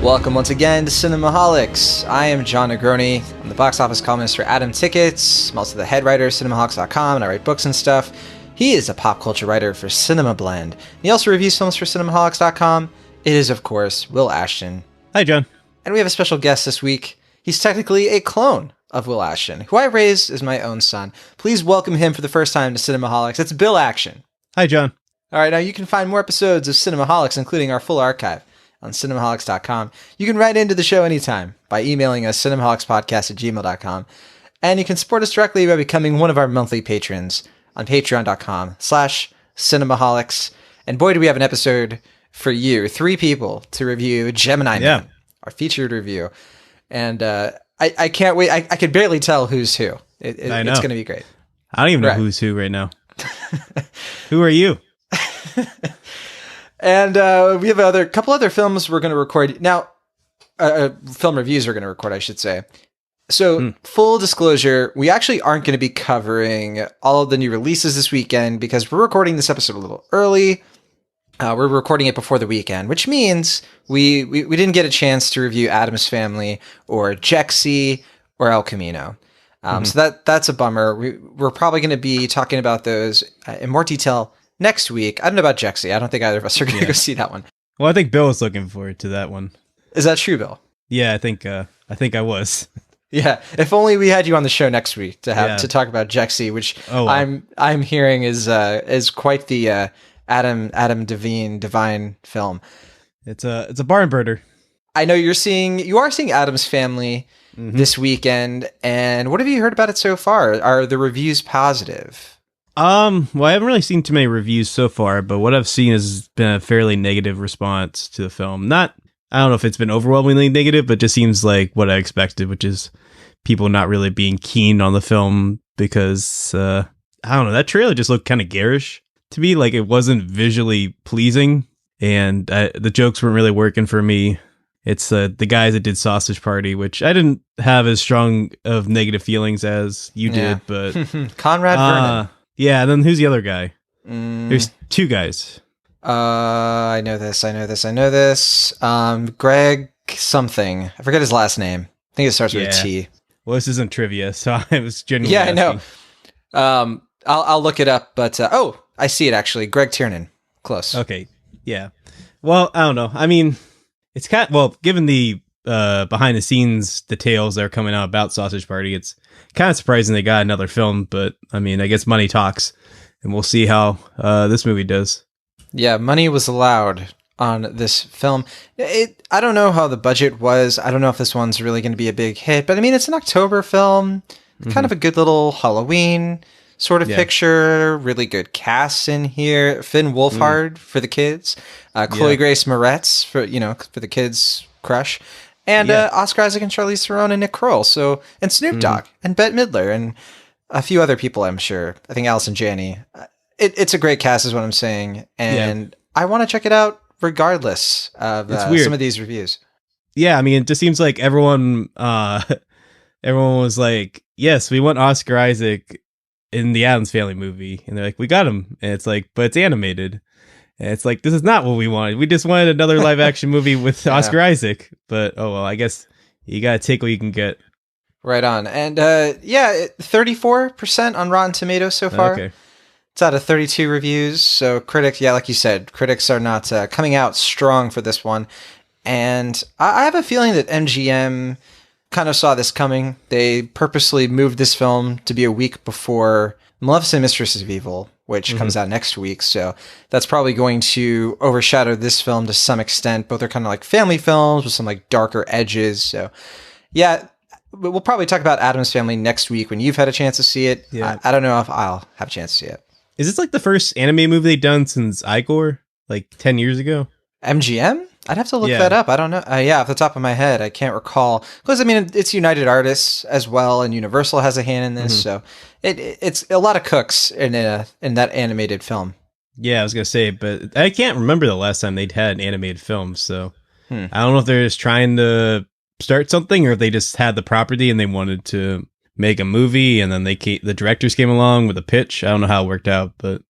Welcome once again to Cinemaholics. I am John Negroni. I'm the box office columnist for Adam Tickets. I'm also the head writer of Cinemaholics.com, and I write books and stuff. He is a pop culture writer for Cinema Blend. He also reviews films for Cinemaholics.com. It is, of course, Will Ashton. Hi, John. And we have a special guest this week. He's technically a clone of Will Ashton, who I raised as my own son. Please welcome him for the first time to Cinemaholics. It's Bill Action. Hi, John. All right, now you can find more episodes of Cinemaholics, including our full archive, on cinemaholics.com. You can write into the show anytime by emailing us cinemaholicspodcast@gmail.com. And you can support us directly by becoming one of our monthly patrons on patreon.com/cinemaholics. And boy, do we have an episode for you. 3 people to review Gemini Man, our featured review. And I can't wait. I could barely tell who's who. It's going to be great. I don't even know who's who right now. Who are you? And we have a couple other films we're going to record now. Film reviews we're going to record, I should say. So full disclosure, we actually aren't going to be covering all of the new releases this weekend because we're recording this episode a little early. We're recording it before the weekend, which means we didn't get a chance to review Addams Family or Jexy or El Camino. So that's a bummer. We're probably going to be talking about those in more detail next week. I don't know about Jexy. I don't think either of us are going to go see that one. Well, I think Bill was looking forward to that one. Is that true, Bill? Yeah, I think I was. Yeah, if only we had you on the show next week to talk about Jexy, which I'm hearing is quite the Adam Devine film. It's a barn burner. I know you are seeing Addams Family this weekend, and what have you heard about it so far? Are the reviews positive? Well, I haven't really seen too many reviews so far, but what I've seen has been a fairly negative response to the film. I don't know if it's been overwhelmingly negative, but just seems like what I expected, which is people not really being keen on the film because, I don't know, that trailer just looked kind of garish to me. Like it wasn't visually pleasing, and the jokes weren't really working for me. It's the guys that did Sausage Party, which I didn't have as strong of negative feelings as you did, but Conrad Vernon. Yeah, and then who's the other guy? There's 2 guys. I know this. Greg something. I forget his last name. I think it starts with a T. Well, this isn't trivia, so I was genuinely asking. I know. I'll look it up, but I see it actually. Greg Tiernan. Close. Okay. Yeah. Well, I don't know. I mean, it's given the behind the scenes details that are coming out about Sausage Party, it's kind of surprising they got another film, but I mean, I guess money talks, and we'll see how this movie does. Yeah, money was allowed on this film. I don't know how the budget was. I don't know if this one's really going to be a big hit, but I mean, it's an October film, kind of a good little Halloween sort of picture. Really good cast in here. Finn Wolfhard for the kids, Chloe Grace Moretz for the kids' crush. And Oscar Isaac and Charlize Theron and Nick Kroll. And Snoop Dogg and Bette Midler and a few other people, I'm sure. I think Allison Janney. It's a great cast is what I'm saying. And I want to check it out regardless of some of these reviews. Yeah, I mean, it just seems like everyone was like, yes, we want Oscar Isaac in the Addams Family movie. And they're like, we got him. And it's like, but it's animated. And it's like, this is not what we wanted. We just wanted another live action movie with Oscar Isaac. But, oh, well, I guess you got to take what you can get. Right on. And, 34% on Rotten Tomatoes so far. Okay. It's out of 32 reviews. So critics, like you said, critics are not coming out strong for this one. And I have a feeling that MGM kind of saw this coming. They purposely moved this film to be a week before Maleficent Mistress of Evil, which comes out next week. So that's probably going to overshadow this film to some extent. Both are kind of like family films with some like darker edges. So yeah, we'll probably talk about Addams Family next week when you've had a chance to see it. Yeah. I don't know if I'll have a chance to see it. Is this like the first anime movie they've done since Igor, like 10 years ago? MGM? I'd have to look that up. I don't know. Off the top of my head, I can't recall. Because, I mean, it's United Artists as well, and Universal has a hand in this. So it's a lot of cooks in that animated film. Yeah, I was going to say, but I can't remember the last time they'd had an animated film. So I don't know if they're just trying to start something or if they just had the property and they wanted to make a movie, and then the directors came along with a pitch. I don't know how it worked out, but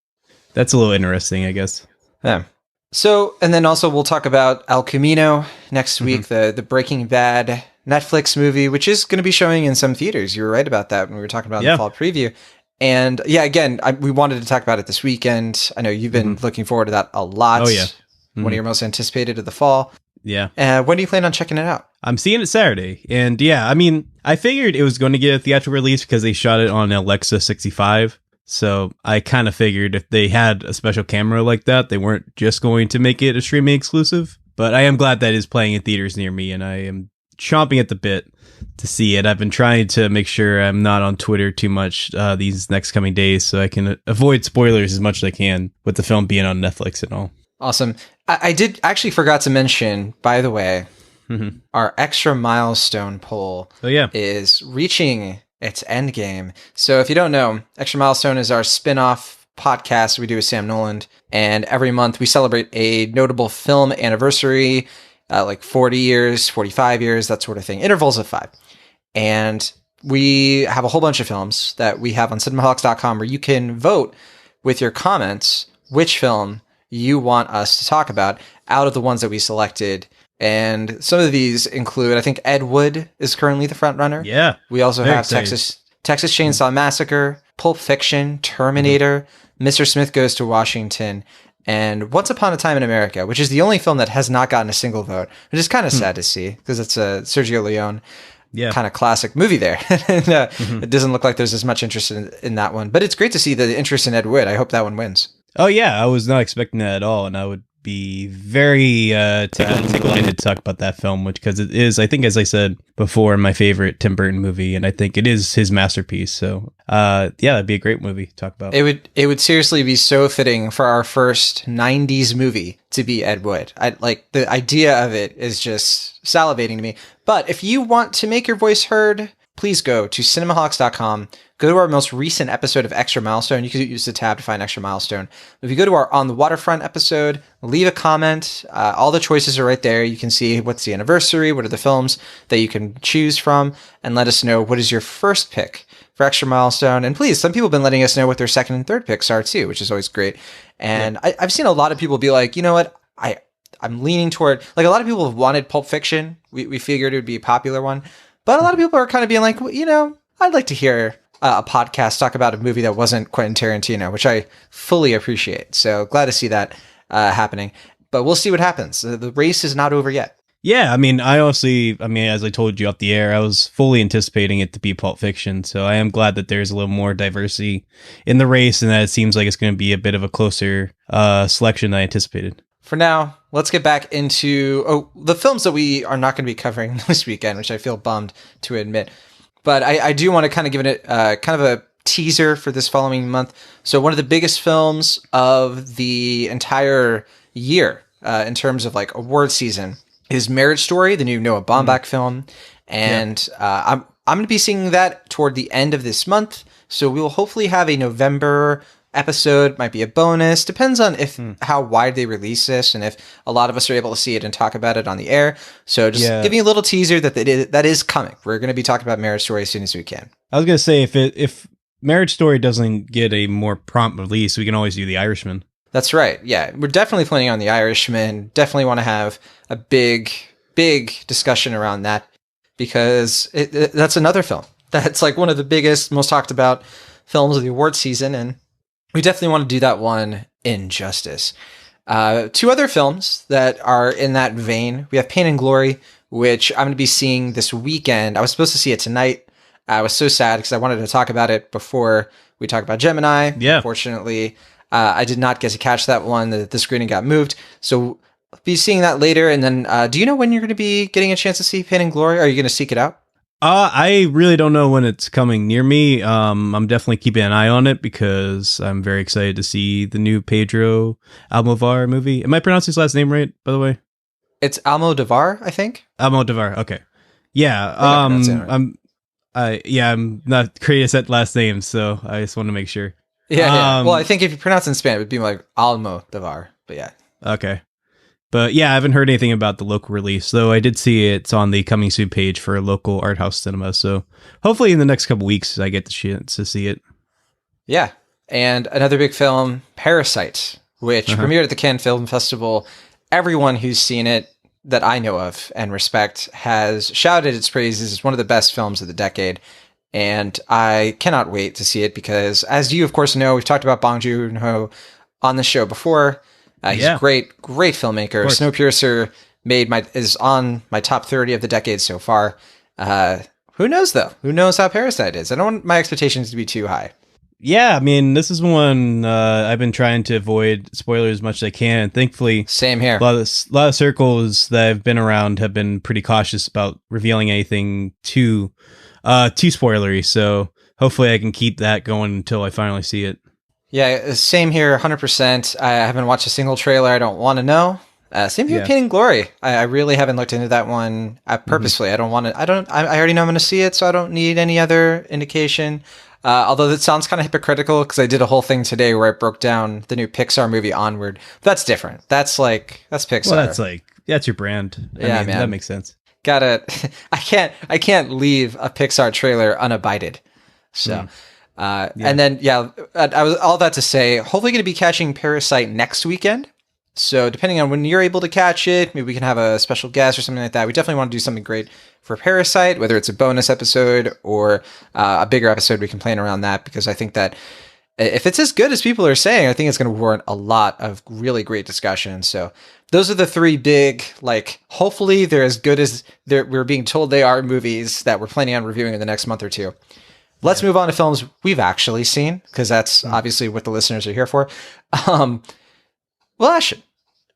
that's a little interesting, I guess. Yeah. So, and then also we'll talk about El Camino next week, the Breaking Bad Netflix movie, which is going to be showing in some theaters. You were right about that when we were talking about in the fall preview. And yeah, again, we wanted to talk about it this weekend. I know you've been looking forward to that a lot. Oh, yeah. One of your most anticipated of the fall. Yeah. When do you plan on checking it out? I'm seeing it Saturday. And yeah, I mean, I figured it was going to get a theatrical release because they shot it on Alexa 65. So I kind of figured if they had a special camera like that, they weren't just going to make it a streaming exclusive. But I am glad that is playing in theaters near me, and I am chomping at the bit to see it. I've been trying to make sure I'm not on Twitter too much these next coming days so I can avoid spoilers as much as I can with the film being on Netflix and all. Awesome. I did actually forgot to mention, by the way, our extra milestone poll is reaching its end game. So if you don't know, Extra Milestone is our spin-off podcast we do with Sam Noland. And every month we celebrate a notable film anniversary, like 40 years, 45 years, that sort of thing, intervals of 5. And we have a whole bunch of films that we have on cinemaholics.com where you can vote with your comments which film you want us to talk about out of the ones that we selected. And some of these include, I think Ed Wood is currently the front runner. Yeah. We also have Texas Chainsaw Massacre, Pulp Fiction, Terminator, Mr. Smith Goes to Washington, and Once Upon a Time in America, which is the only film that has not gotten a single vote, which is kind of sad to see because it's a Sergio Leone kind of classic movie there. And, it doesn't look like there's as much interest in that one, but it's great to see the interest in Ed Wood. I hope that one wins. Oh, yeah. I was not expecting that at all, and I would be very tickled to talk about that film, because it is, I think, as I said before, my favorite Tim Burton movie, and I think it is his masterpiece. So, yeah, that'd be a great movie to talk about. It would seriously be so fitting for our first 90s movie to be Ed Wood. Like the idea of it is just salivating to me. But if you want to make your voice heard, please go to cinemaholics.com. Go to our most recent episode of Extra Milestone. You can use the tab to find Extra Milestone. If you go to our On the Waterfront episode, leave a comment. All the choices are right there. You can see what's the anniversary, what are the films that you can choose from, and let us know what is your first pick for Extra Milestone. And please, some people have been letting us know what their second and third picks are too, which is always great. And I've seen a lot of people be like, you know what, I'm leaning toward, like, a lot of people have wanted Pulp Fiction. We figured it would be a popular one. But a lot of people are kind of being like, well, you know, I'd like to hear a podcast talk about a movie that wasn't Quentin Tarantino, which I fully appreciate. So glad to see that happening. But we'll see what happens. The race is not over yet. Yeah, I mean, as I told you off the air, I was fully anticipating it to be Pulp Fiction. So I am glad that there's a little more diversity in the race and that it seems like it's going to be a bit of a closer selection than I anticipated. For now, let's get back into the films that we are not going to be covering this weekend, which I feel bummed to admit. But I do want to kind of give it kind of a teaser for this following month. So one of the biggest films of the entire year in terms of like award season is Marriage Story, the new Noah Baumbach film. And I'm going to be seeing that toward the end of this month. So we will hopefully have a November episode, might be a bonus, depends on how wide they release this and if a lot of us are able to see it and talk about it on the air. So just give me a little teaser that is coming. We're going to be talking about Marriage Story as soon as we can. I was going to say, if Marriage Story doesn't get a more prompt release, we can always do The Irishman. That's right. Yeah, we're definitely planning on The Irishman. Definitely want to have a big discussion around that, because that's another film that's like one of the biggest, most talked about films of the award season, and we definitely want to do that one in justice. Two other films that are in that vein. We have Pain and Glory, which I'm going to be seeing this weekend. I was supposed to see it tonight. I was so sad because I wanted to talk about it before we talk about Gemini. Yeah. Unfortunately, I did not get to catch that one. The screening got moved. So I'll be seeing that later. And then do you know when you're going to be getting a chance to see Pain and Glory? Are you going to seek it out? I really don't know when it's coming near me. I'm definitely keeping an eye on it because I'm very excited to see the new Pedro Almodovar movie. Am I pronouncing his last name right, by the way? It's Almodovar, I think. Almodovar. Okay. Yeah. I'm not great at last names, so I just want to make sure. Yeah. Well, I think if you pronounce it in Spanish, it would be like Almodovar, but yeah. Okay. But yeah, I haven't heard anything about the local release, though I did see it's on the coming soon page for a local art house cinema. So hopefully in the next couple weeks, I get the chance to see it. Yeah. And another big film, Parasite, which premiered at the Cannes Film Festival. Everyone who's seen it that I know of and respect has shouted its praises. It's one of the best films of the decade. And I cannot wait to see it because, as you, of course, know, we've talked about Bong Joon-ho on the show before. He's a great filmmaker. Snowpiercer is on my top 30 of the decade so far. Who knows, though? Who knows how Parasite is? I don't want my expectations to be too high. Yeah, I mean, this is one I've been trying to avoid spoilers as much as I can. And thankfully, same here. A lot of circles that I've been around have been pretty cautious about revealing anything too spoilery. So hopefully I can keep that going until I finally see it. Yeah, same here, 100%. I haven't watched a single trailer. I don't want to know. Same here, Pain and Glory. I really haven't looked into that one purposefully. I don't want to. I already know I'm going to see it, so I don't need any other indication. Although that sounds kind of hypocritical because I did a whole thing today where I broke down the new Pixar movie Onward. That's different. That's Pixar. Well, that's your brand. I mean, man, that makes sense. I can't leave a Pixar trailer unabated. So, and then I was all that to say. Hopefully, going to be catching Parasite next weekend. So depending on when you're able to catch it, maybe we can have a special guest or something like that. We definitely want to do something great for Parasite, whether it's a bonus episode or a bigger episode. We can plan around that because I think that if it's as good as people are saying, I think it's going to warrant a lot of really great discussion. So those are the three big, hopefully they're as good as we're being told they are movies that we're planning on reviewing in the next month or two. Let's move on to films we've actually seen because that's obviously what the listeners are here for. Well, Ashton,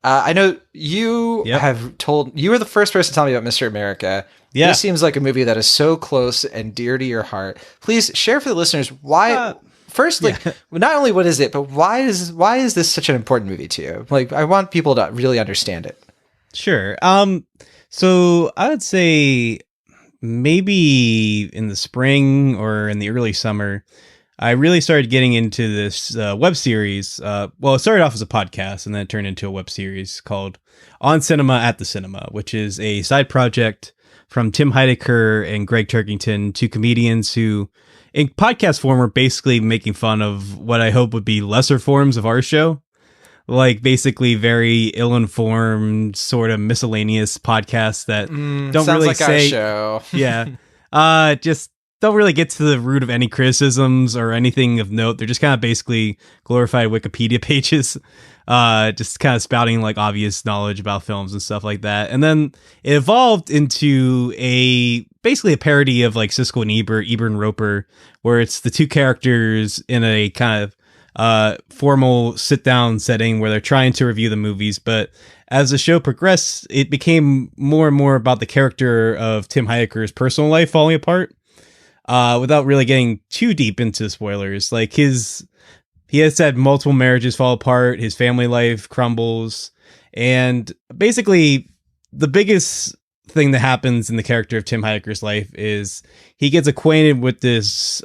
I know you you were the first person to tell me about Mr. America. Yeah. This seems like a movie that is so close and dear to your heart. Please share for the listeners why. Not only what is it, but why is this such an important movie to you? I want people to really understand it. Sure. So I would say maybe in the spring or in the early summer, I really started getting into this web series. It started off as a podcast and then it turned into a web series called On Cinema at the Cinema, which is a side project from Tim Heidecker and Greg Turkington, two comedians who, in podcast form, are basically making fun of what I hope would be lesser forms of our show. Basically very ill-informed, sort of miscellaneous podcasts that don't really like say... our show. Yeah. Just don't really get to the root of any criticisms or anything of note. They're just kind of basically glorified Wikipedia pages, just kind of spouting obvious knowledge about films and stuff like that. And then it evolved into basically a parody of Siskel and Ebert and Roper, where it's the two characters in a kind of formal sit-down setting where they're trying to review the movies. But as the show progressed, it became more and more about the character of Tim Heidecker's personal life falling apart. Without really getting too deep into spoilers, he has had multiple marriages fall apart, his family life crumbles, and basically the biggest thing that happens in the character of Tim Heidecker's life is he gets acquainted with this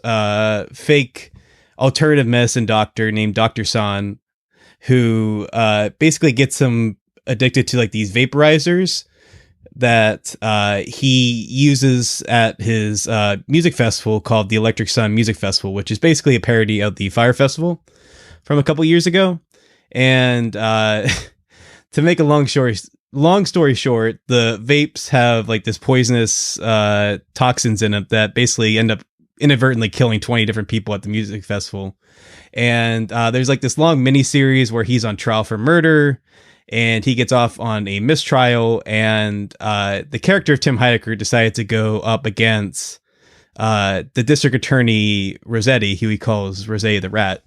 fake alternative medicine doctor named Dr. San, who basically gets him addicted to these vaporizers that he uses at his music festival called the Electric Sun Music Festival, which is basically a parody of the Fire Festival from a couple years ago. And to make a long story short, the vapes have this poisonous toxins in them that basically end up inadvertently killing 20 different people at the music festival. And there's this long mini series where he's on trial for murder, and he gets off on a mistrial, and the character of Tim Heidecker decided to go up against the district attorney Rossetti, who he calls Rosé the Rat.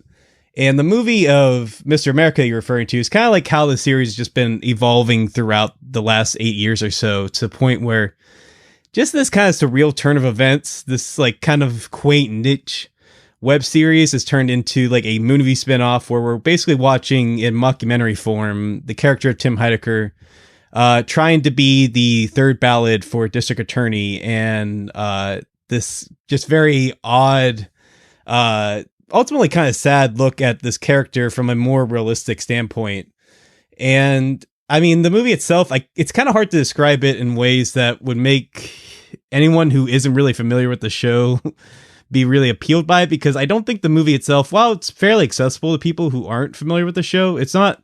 And the movie of Mr. America you're referring to is kind of how the series has just been evolving throughout the last 8 years or so, to the point where just this kind of surreal turn of events, this kind of quaint niche web series has turned into a movie spinoff where we're basically watching in mockumentary form the character of Tim Heidecker trying to be the third ballot for district attorney, and this just very odd, ultimately kind of sad look at this character from a more realistic standpoint. And I mean, the movie itself, it's kind of hard to describe it in ways that would make anyone who isn't really familiar with the show be really appealed by it, because I don't think the movie itself, while it's fairly accessible to people who aren't familiar with the show, it's not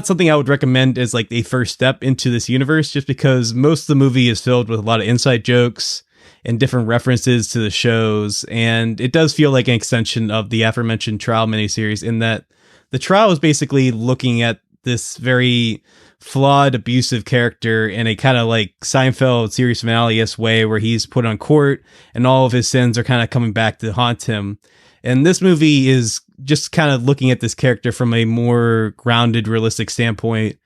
something I would recommend as like a first step into this universe, just because most of the movie is filled with a lot of inside jokes and different references to the shows. And it does feel like an extension of the aforementioned Trial miniseries, in that the Trial is basically looking at this very flawed, abusive character in a kind of like Seinfeld series finale-esque way, where he's put on court and all of his sins are kind of coming back to haunt him. And this movie is just kind of looking at this character from a more grounded, realistic standpoint,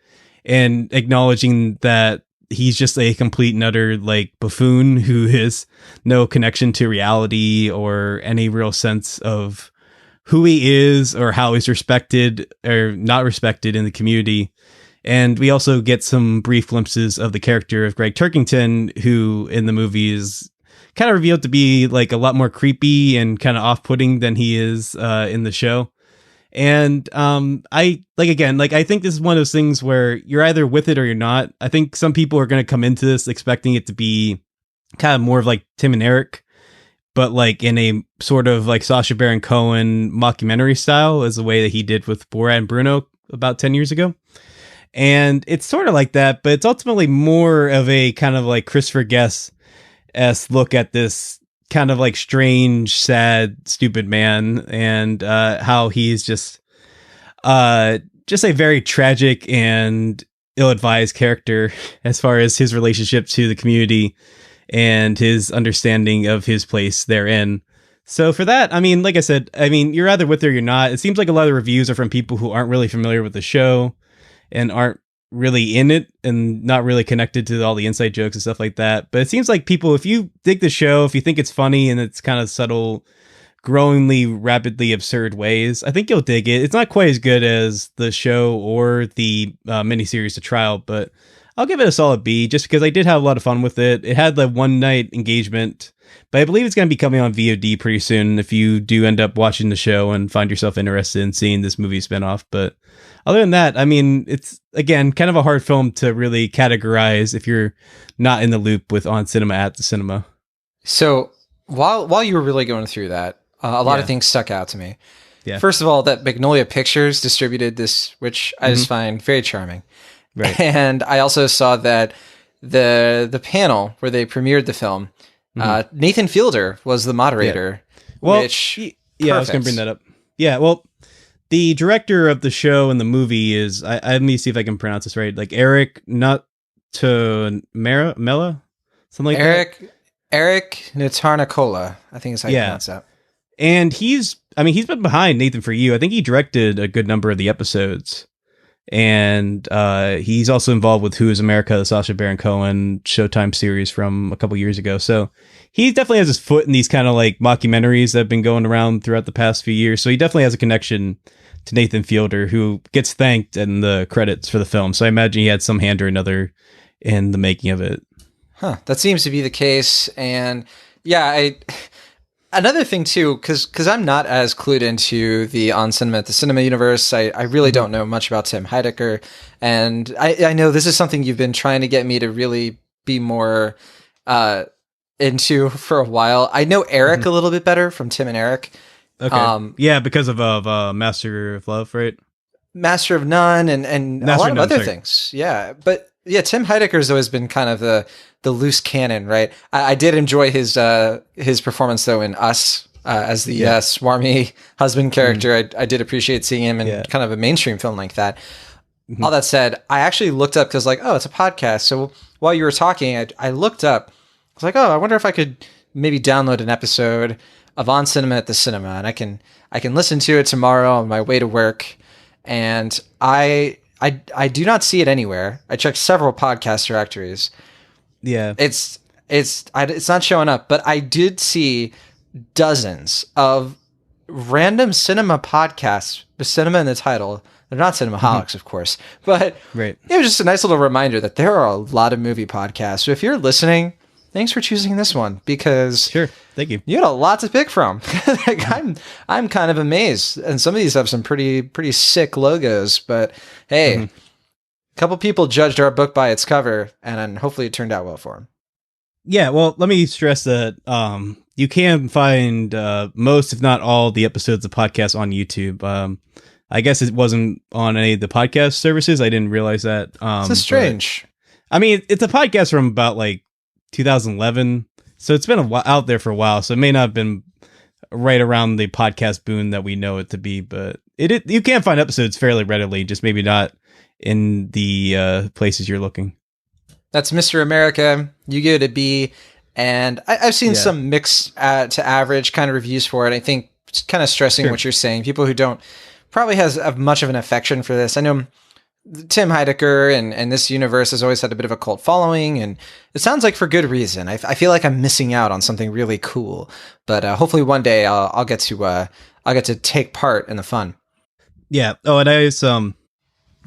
and acknowledging that he's just a complete and utter like buffoon who has no connection to reality or any real sense of who he is or how he's respected or not respected in the community. And we also get some brief glimpses of the character of Greg Turkington, who in the movie is kind of revealed to be like a lot more creepy and kind of off-putting than he is in the show. And I think this is one of those things where you're either with it or you're not. I think some people are going to come into this expecting it to be kind of more of like Tim and Eric, but like in a sort of like Sacha Baron Cohen mockumentary style, as the way that he did with Borat and Bruno about 10 years ago. And it's sort of like that, but it's ultimately more of a kind of like Christopher Guest-esque look at this kind of like strange, sad, stupid man, and how he's just a very tragic and ill-advised character as far as his relationship to the community and his understanding of his place therein. So for that, I mean, like I said, I mean, you're either with it or you're not. It seems like a lot of the reviews are from people who aren't really familiar with the show and aren't really in it and not really connected to all the inside jokes and stuff like that. But it seems like people, if you dig the show, if you think it's funny and it's kind of subtle, growingly, rapidly absurd ways, I think you'll dig it. It's not quite as good as the show or the miniseries The Trial, but I'll give it a solid B, just because I did have a lot of fun with it. It had the one night engagement, but I believe it's going to be coming on VOD pretty soon if you do end up watching the show and find yourself interested in seeing this movie spinoff. But other than that, I mean, it's, again, kind of a hard film to really categorize if you're not in the loop with On Cinema at the cinema. So while you were really going through that, a lot of things stuck out to me. Yeah. First of all, that Magnolia Pictures distributed this, which I just find very charming. Right. And I also saw that the panel where they premiered the film, Nathan Fielder was the moderator. Yeah. Well, I was going to bring that up. Yeah, well, the director of the show and the movie is, let me see if I can pronounce this right, like Eric Mella, something like that. Eric Natarnicola, I think is how you pronounce that. And he's been behind Nathan For You. I think he directed a good number of the episodes. And he's also involved with Who is America, the Sacha Baron Cohen Showtime series from a couple years ago. So he definitely has his foot in these kind of like mockumentaries that have been going around throughout the past few years. So he definitely has a connection to Nathan Fielder, who gets thanked in the credits for the film. So I imagine he had some hand or another in the making of it. Huh. That seems to be the case. And yeah, another thing too, because I'm not as clued into the On Cinema at the Cinema universe. I really don't know much about Tim Heidecker, and I know this is something you've been trying to get me to really be more into for a while. I know Eric a little bit better from Tim and Eric. Okay. Yeah, because of Master of Love, right? Master of None and a lot of other things. Yeah, but yeah, Tim Heidecker's always been kind of the loose cannon, right? I did enjoy his performance though in Us as the swarmy husband character. I did appreciate seeing him in kind of a mainstream film like that. All that said, I actually looked up because it's a podcast. So while you were talking, I looked up. I was like, I wonder if I could maybe download an episode of On Cinema at the Cinema, and I can listen to it tomorrow on my way to work. And I do not see it anywhere. I checked several podcast directories. Yeah, it's not showing up, but I did see dozens of random cinema podcasts with cinema in the title. They're not Cinemaholics, of course, but it was just a nice little reminder that there are a lot of movie podcasts. So if you're listening, thanks for choosing this one, because thank you. You had a lot to pick from. Like, I'm kind of amazed, and some of these have some pretty sick logos. But hey, a couple people judged our book by its cover, and hopefully it turned out well for them. Yeah, well, let me stress that you can find most, if not all, the episodes of podcasts on YouTube. I guess it wasn't on any of the podcast services. I didn't realize that. This is strange. I mean, it's a podcast from about like 2011, so it's been out there for a while. So it may not have been right around the podcast boom that we know it to be, but you can find episodes fairly readily, just maybe not in the places you're looking. That's Mr. America. You give it a B, and I've seen some mixed to average kind of reviews for it. I think it's kind of stressing what you're saying. People who don't probably have much of an affection for this. I know Tim Heidecker and this universe has always had a bit of a cult following, and it sounds like for good reason. I feel like I'm missing out on something really cool, but hopefully one day I'll get to take part in the fun. Yeah. Oh, and I just want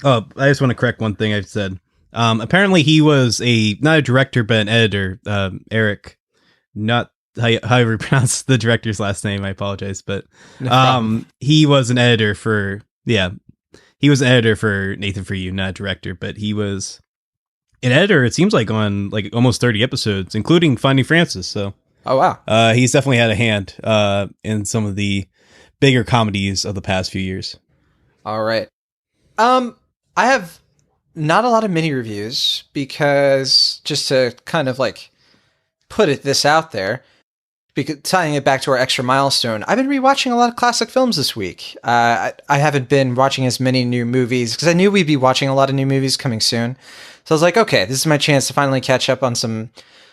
to correct one thing I've said. Apparently he was not a director, but an editor. Eric, not however you pronounce the director's last name. I apologize, but he was an editor for Nathan For You, not a director, but he was an editor. It seems like on like almost 30 episodes, including Finding Francis. So, oh wow, he's definitely had a hand in some of the bigger comedies of the past few years. All right, I have not a lot of mini reviews because just to kind of like put this out there, because tying it back to our extra milestone, I've been rewatching a lot of classic films this week. I haven't been watching as many new movies because I knew we'd be watching a lot of new movies coming soon. So I was like, okay, this is my chance to finally catch up on some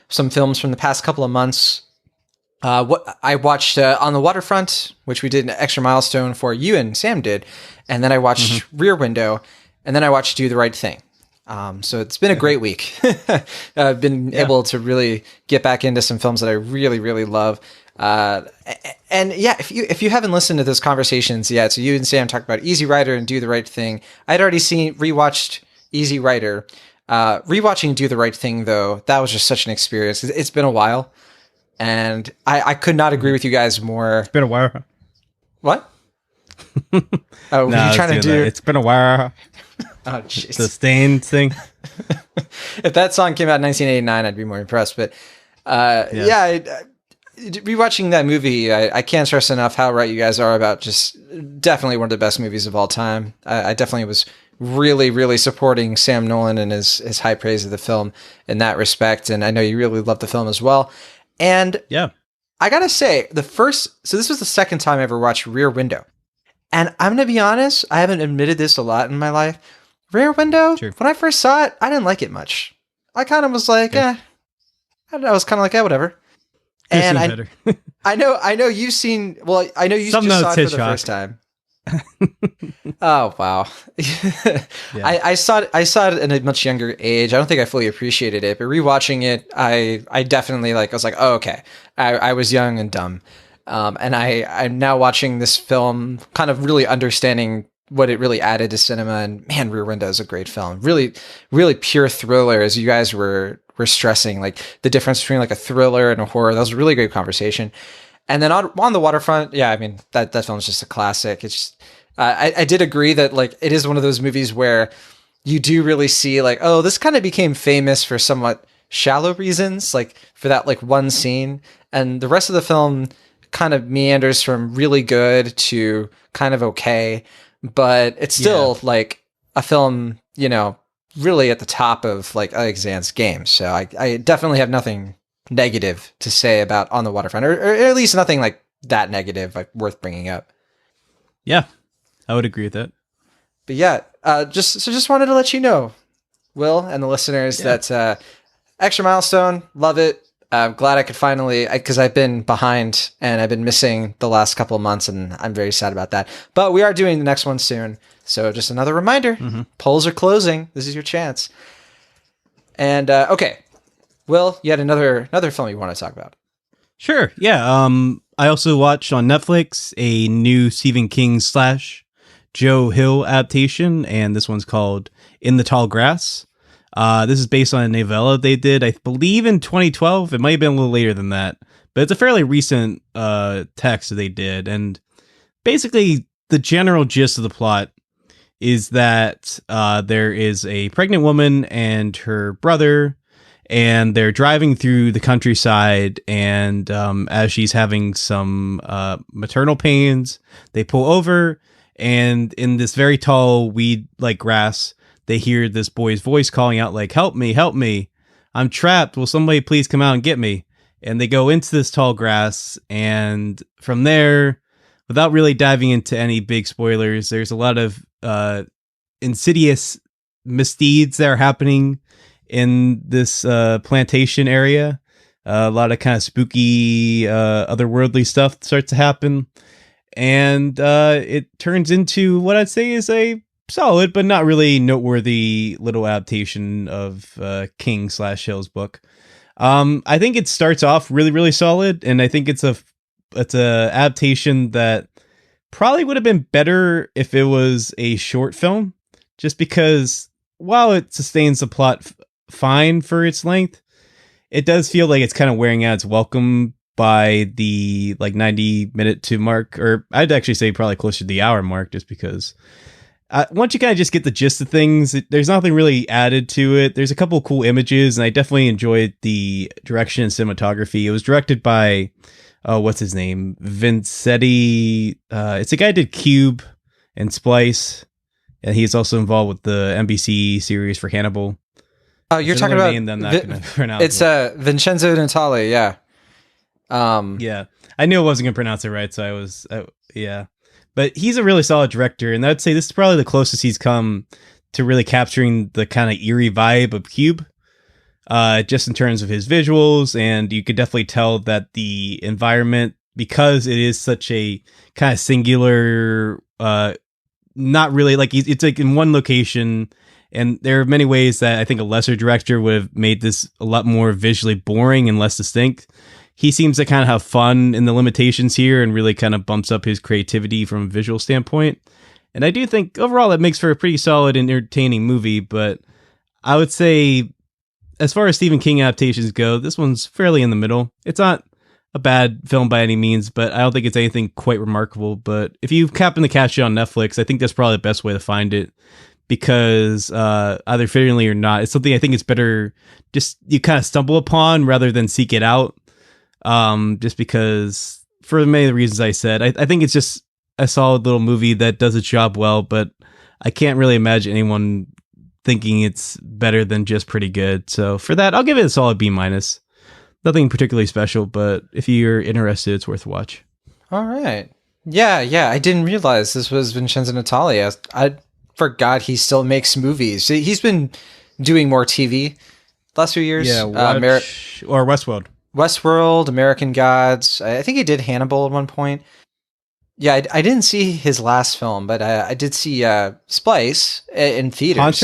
films from the past couple of months. What I watched On the Waterfront, which we did an extra milestone for, you and Sam did, and then I watched Rear Window, and then I watched Do the Right Thing. So it's been a great week. I've been able to really get back into some films that I really, really love. And yeah, if you haven't listened to those conversations yet, so you and Sam talked about Easy Rider and Do the Right Thing. I'd already rewatched Easy Rider. Rewatching Do the Right Thing, though, that was just such an experience. It's been a while, and I could not agree with you guys more. It's been a while. What? Oh, were you trying to do? It's been a while. Oh, jeez. The Stained thing. If that song came out in 1989, I'd be more impressed. But rewatching that movie, I can't stress enough how right you guys are about just definitely one of the best movies of all time. I definitely was really, really supporting Sam Nolan and his high praise of the film in that respect. And I know you really loved the film as well. And yeah, I gotta say, this was the second time I ever watched Rear Window. And I'm going to be honest, I haven't admitted this a lot in my life. Rear Window, when I first saw it, I didn't like it much. I kind of was like, I don't know, I was kind of like, whatever. And I know you've seen, well, I know you just saw it for the first time. Oh, wow. I saw it at a much younger age. I don't think I fully appreciated it, but rewatching it, I definitely I was like, oh, okay. I was young and dumb. And I'm now watching this film, kind of really understanding what it really added to cinema. And man, Rear Window is a great film. Really, really pure thriller, as you guys were stressing, like the difference between like a thriller and a horror. That was a really great conversation. And then on the Waterfront, yeah, I mean, that film is just a classic. It's just, I did agree that like it is one of those movies where you do really see like, oh, this kind of became famous for somewhat shallow reasons, like for that like one scene, and the rest of the film kind of meanders from really good to kind of okay, but it's still like a film, you know, really at the top of like Alex Zan's game. So I definitely have nothing negative to say about On the Waterfront, or at least nothing like that negative, like worth bringing up. Yeah, I would agree with that. But yeah, just wanted to let you know, Will, and the listeners, that extra milestone, love it. I'm glad I could finally, because I've been behind and I've been missing the last couple of months, and I'm very sad about that. But we are doing the next one soon. So just another reminder, polls are closing. This is your chance. And okay, Will, you had another film you want to talk about. Sure, yeah. I also watched on Netflix a new Stephen King / Joe Hill adaptation, and this one's called In the Tall Grass. This is based on a novella they did, I believe, in 2012. It might have been a little later than that, but it's a fairly recent text that they did. And basically, the general gist of the plot is that there is a pregnant woman and her brother, and they're driving through the countryside, and as she's having some maternal pains, they pull over, and in this very tall weed like grass, they hear this boy's voice calling out like, help me, I'm trapped, will somebody please come out and get me? And they go into this tall grass, and from there, without really diving into any big spoilers, there's a lot of insidious misdeeds that are happening in this plantation area. A lot of kind of spooky, otherworldly stuff starts to happen. And it turns into what I'd say is a solid, but not really noteworthy little adaptation of King/Hill's book. I think it starts off really, really solid. And I think it's a adaptation that probably would have been better if it was a short film, just because while it sustains the plot fine for its length, it does feel like it's kind of wearing out its welcome by the 90-minute to mark, or I'd actually say probably closer to the hour mark, just because once you kind of just get the gist of things, there's nothing really added to it. There's a couple of cool images, and I definitely enjoyed the direction and cinematography. It was directed by what's his name? Vincetti. It's a guy who did Cube and Splice, and he's also involved with the NBC series for Hannibal. Oh, you're talking about name that I'm not going to pronounce. It's Vincenzo Natali, yeah. Yeah, I knew I wasn't going to pronounce it right, so I was, yeah. But he's a really solid director, and I'd say this is probably the closest he's come to really capturing the kind of eerie vibe of Cube, just in terms of his visuals, and you could definitely tell that the environment, because it is such a kind of singular, not really, like, it's like in one location, and there are many ways that I think a lesser director would have made this a lot more visually boring and less distinct. He seems to kind of have fun in the limitations here and really kind of bumps up his creativity from a visual standpoint. And I do think overall it makes for a pretty solid and entertaining movie, but I would say as far as Stephen King adaptations go, this one's fairly in the middle. It's not a bad film by any means, but I don't think it's anything quite remarkable. But if you happen to catch it on Netflix, I think that's probably the best way to find it, because either fittingly or not, it's something I think it's better just you kind of stumble upon rather than seek it out. Just because for many of the reasons I said, I think it's just a solid little movie that does its job well, but I can't really imagine anyone thinking it's better than just pretty good. So for that, I'll give it a solid B-. Nothing particularly special, but if you're interested, it's worth a watch. All right. Yeah. I didn't realize this was Vincenzo Natali. I forgot he still makes movies. He's been doing more TV the last few years. Yeah, or Westworld, American Gods. I think he did Hannibal at one point. Yeah, I didn't see his last film, but I did see Splice in theaters.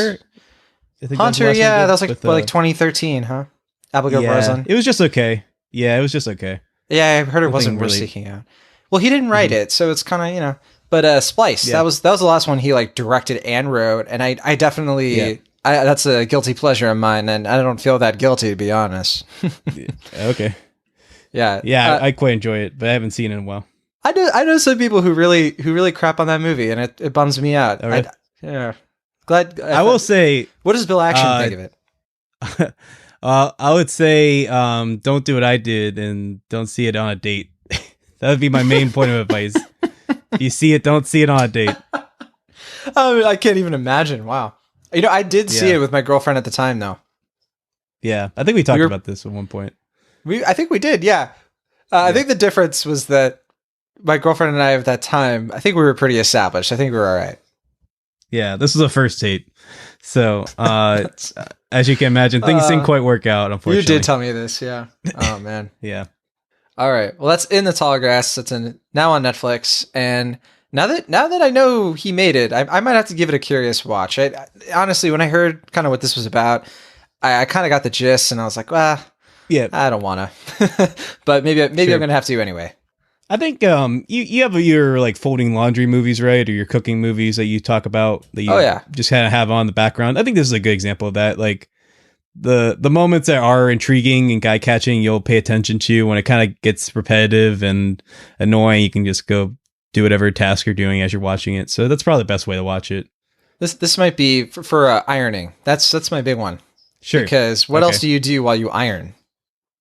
Haunter, yeah, that was like 2013, huh? Abigail Breslin. It was just okay. Yeah, it was just okay. Yeah, I heard it wasn't worth seeking out. Well, he didn't write it, so it's kind of, But Splice, that was the last one he directed and wrote, and I definitely. Yeah. That's a guilty pleasure of mine, and I don't feel that guilty, to be honest. Okay. Yeah. I quite enjoy it, but I haven't seen it in a while. I know some people who really crap on that movie, and it bums me out. Right. Glad. I will say. What does Bill Action think of it? I would say don't do what I did and don't see it on a date. That would be my main point of advice. If you see it, don't see it on a date. I can't even imagine. Wow. I did see it with my girlfriend at the time, though. Yeah, I think we talked about this at one point. I think we did, yeah. I think the difference was that my girlfriend and I at that time, I think we were pretty established. I think we were all right. Yeah, this was a first date. So, as you can imagine, things didn't quite work out, unfortunately. You did tell me this, yeah. Oh, man. Yeah. All right. Well, that's In the Tall Grass. That's now on Netflix, and Now that I know he made it, I might have to give it a curious watch. Honestly, when I heard kind of what this was about, I kind of got the gist, and I was like, well, yeah, I don't want to. But maybe I'm going to have to anyway. I think you have your like folding laundry movies, right? Or your cooking movies that you talk about that you just kind of have on the background. I think this is a good example of that. Like the moments that are intriguing and guy catching, you'll pay attention to. When it kind of gets repetitive and annoying, you can just go do whatever task you're doing as you're watching it. So that's probably the best way to watch it. This might be for ironing. That's my big one. Sure. Because what else do you do while you iron?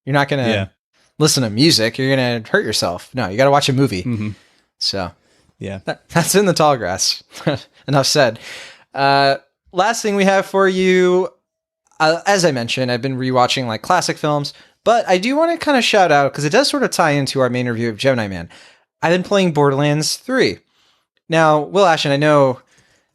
You're not going to listen to music. You're going to hurt yourself. No, you got to watch a movie. Mm-hmm. So yeah, that's in the tall grass. Enough said. Last thing we have for you, as I mentioned, I've been rewatching like classic films, but I do want to kind of shout out, because it does sort of tie into our main review of Gemini Man. I've been playing Borderlands 3. Now, Will Ashton, I know,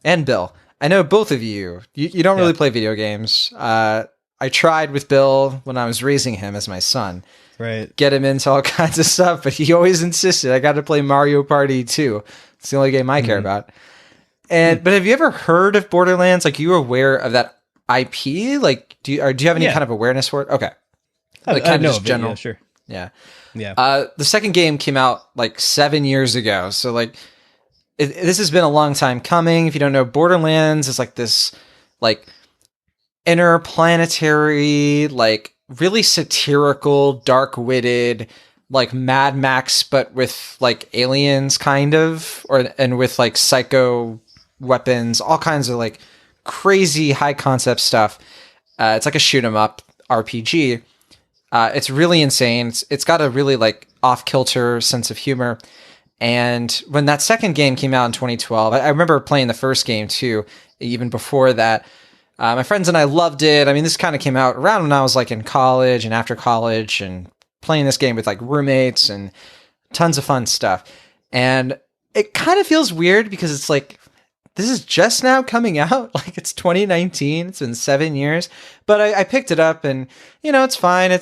and Bill, I know both of you don't really play video games. I tried with Bill when I was raising him as my son. Right. Get him into all kinds of stuff, but he always insisted I got to play Mario Party 2. It's the only game I care about. But have you ever heard of Borderlands? Like, are you aware of that IP? Like, do you have any kind of awareness for it? Okay. Like, kind of just general. Yeah, sure. Yeah. Yeah. The second game came out like 7 years ago. So like, this has been a long time coming. If you don't know, Borderlands is like this, like, interplanetary, like, really satirical, dark-witted, like Mad Max, but with like aliens, kind of, and with like psycho weapons, all kinds of like crazy high concept stuff. It's like a shoot 'em up RPG. It's really insane. It's got a really like off-kilter sense of humor. And when that second game came out in 2012, I remember playing the first game too, even before that. My friends and I loved it. I mean, this kind of came out around when I was like in college and after college, and playing this game with like roommates and tons of fun stuff. And it kind of feels weird because it's like, this is just now coming out. Like, it's 2019. It's been 7 years, but I picked it up, and it's fine. I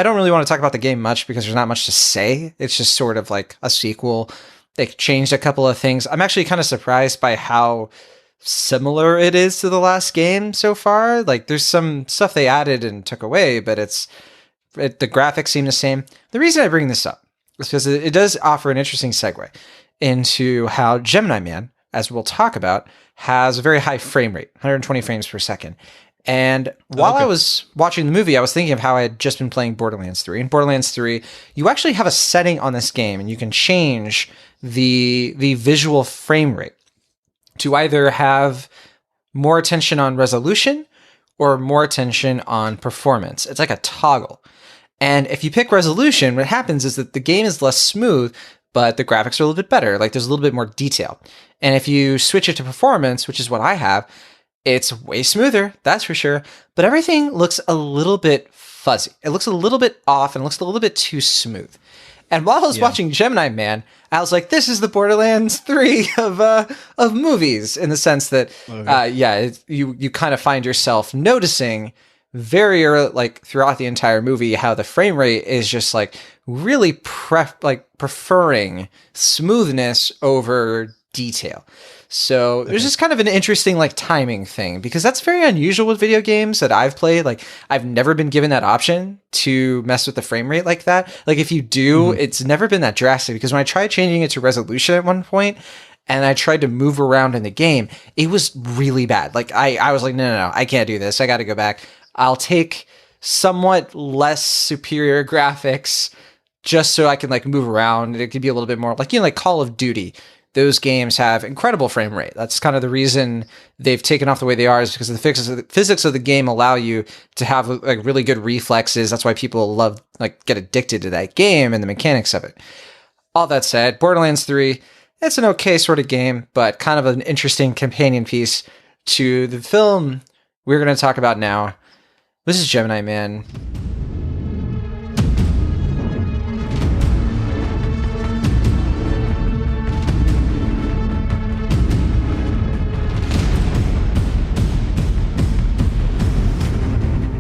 don't really want to talk about the game much because there's not much to say. It's just sort of like a sequel. They changed a couple of things. I'm actually kind of surprised by how similar it is to the last game so far. Like, there's some stuff they added and took away, but the graphics seem the same. The reason I bring this up is because it does offer an interesting segue into how Gemini Man, as we'll talk about, has a very high frame rate, 120 frames per second. And while I was watching the movie, I was thinking of how I had just been playing Borderlands 3. In Borderlands 3, you actually have a setting on this game, and you can change the visual frame rate to either have more attention on resolution or more attention on performance. It's like a toggle. And if you pick resolution, what happens is that the game is less smooth, but the graphics are a little bit better. Like, there's a little bit more detail. And if you switch it to performance, which is what I have, it's way smoother, that's for sure. But everything looks a little bit fuzzy. It looks a little bit off and looks a little bit too smooth. And while I was watching Gemini Man, I was like, this is the Borderlands 3 of movies, in the sense that, you kind of find yourself noticing very early, like throughout the entire movie, how the frame rate is just like really preferring smoothness over detail. So there's just kind of an interesting like timing thing, because that's very unusual with video games that I've played. Like, I've never been given that option to mess with the frame rate like that. Like, if you do, it's never been that drastic, because when I tried changing it to resolution at one point and I tried to move around in the game, it was really bad. Like, I was like, no, I can't do this. I got to go back. I'll take somewhat less superior graphics just so I can like move around. It could be a little bit more like, like Call of Duty. Those games have incredible frame rate. That's kind of the reason they've taken off the way they are, is because the physics of the game allow you to have like really good reflexes. That's why people get addicted to that game and the mechanics of it. All that said, Borderlands 3, it's an okay sort of game, but kind of an interesting companion piece to the film we're going to talk about now. This is Gemini Man.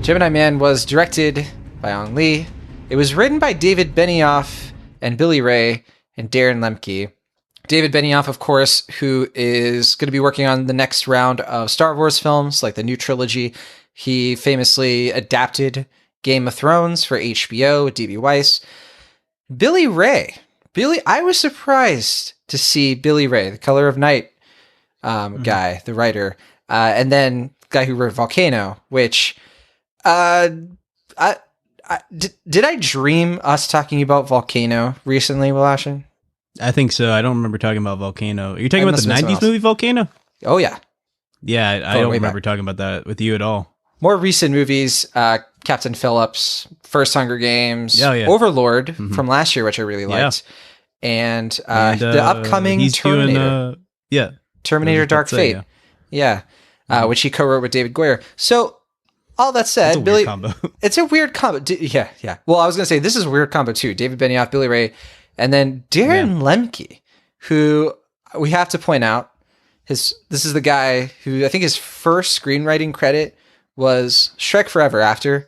Gemini Man was directed by Ang Lee. It was written by David Benioff and Billy Ray and Darren Lemke. David Benioff, of course, who is going to be working on the next round of Star Wars films, like the new trilogy. He famously adapted Game of Thrones for HBO with D.B. Weiss. Billy Ray. I was surprised to see Billy Ray, the Color of Night guy, the writer, and then guy who wrote Volcano, which... did I dream us talking about Volcano recently, Will Ashton? I think so. I don't remember talking about Volcano. Are you talking about the 90s movie Volcano? Oh, yeah. Yeah, I don't remember talking about that with you at all. more recent movies, Captain Phillips, First Hunger Games, Overlord from last year, which I really liked, and the upcoming Terminator. Terminator Dark Fate. Which he co-wrote with David Goyer. So, all that said, it's a weird combo. It's a weird combo. Yeah. Well, I was going to say, this is a weird combo too. David Benioff, Billy Ray, and then Darren Lemke, who we have to point out, this is the guy who, I think his first screenwriting credit was Shrek Forever After,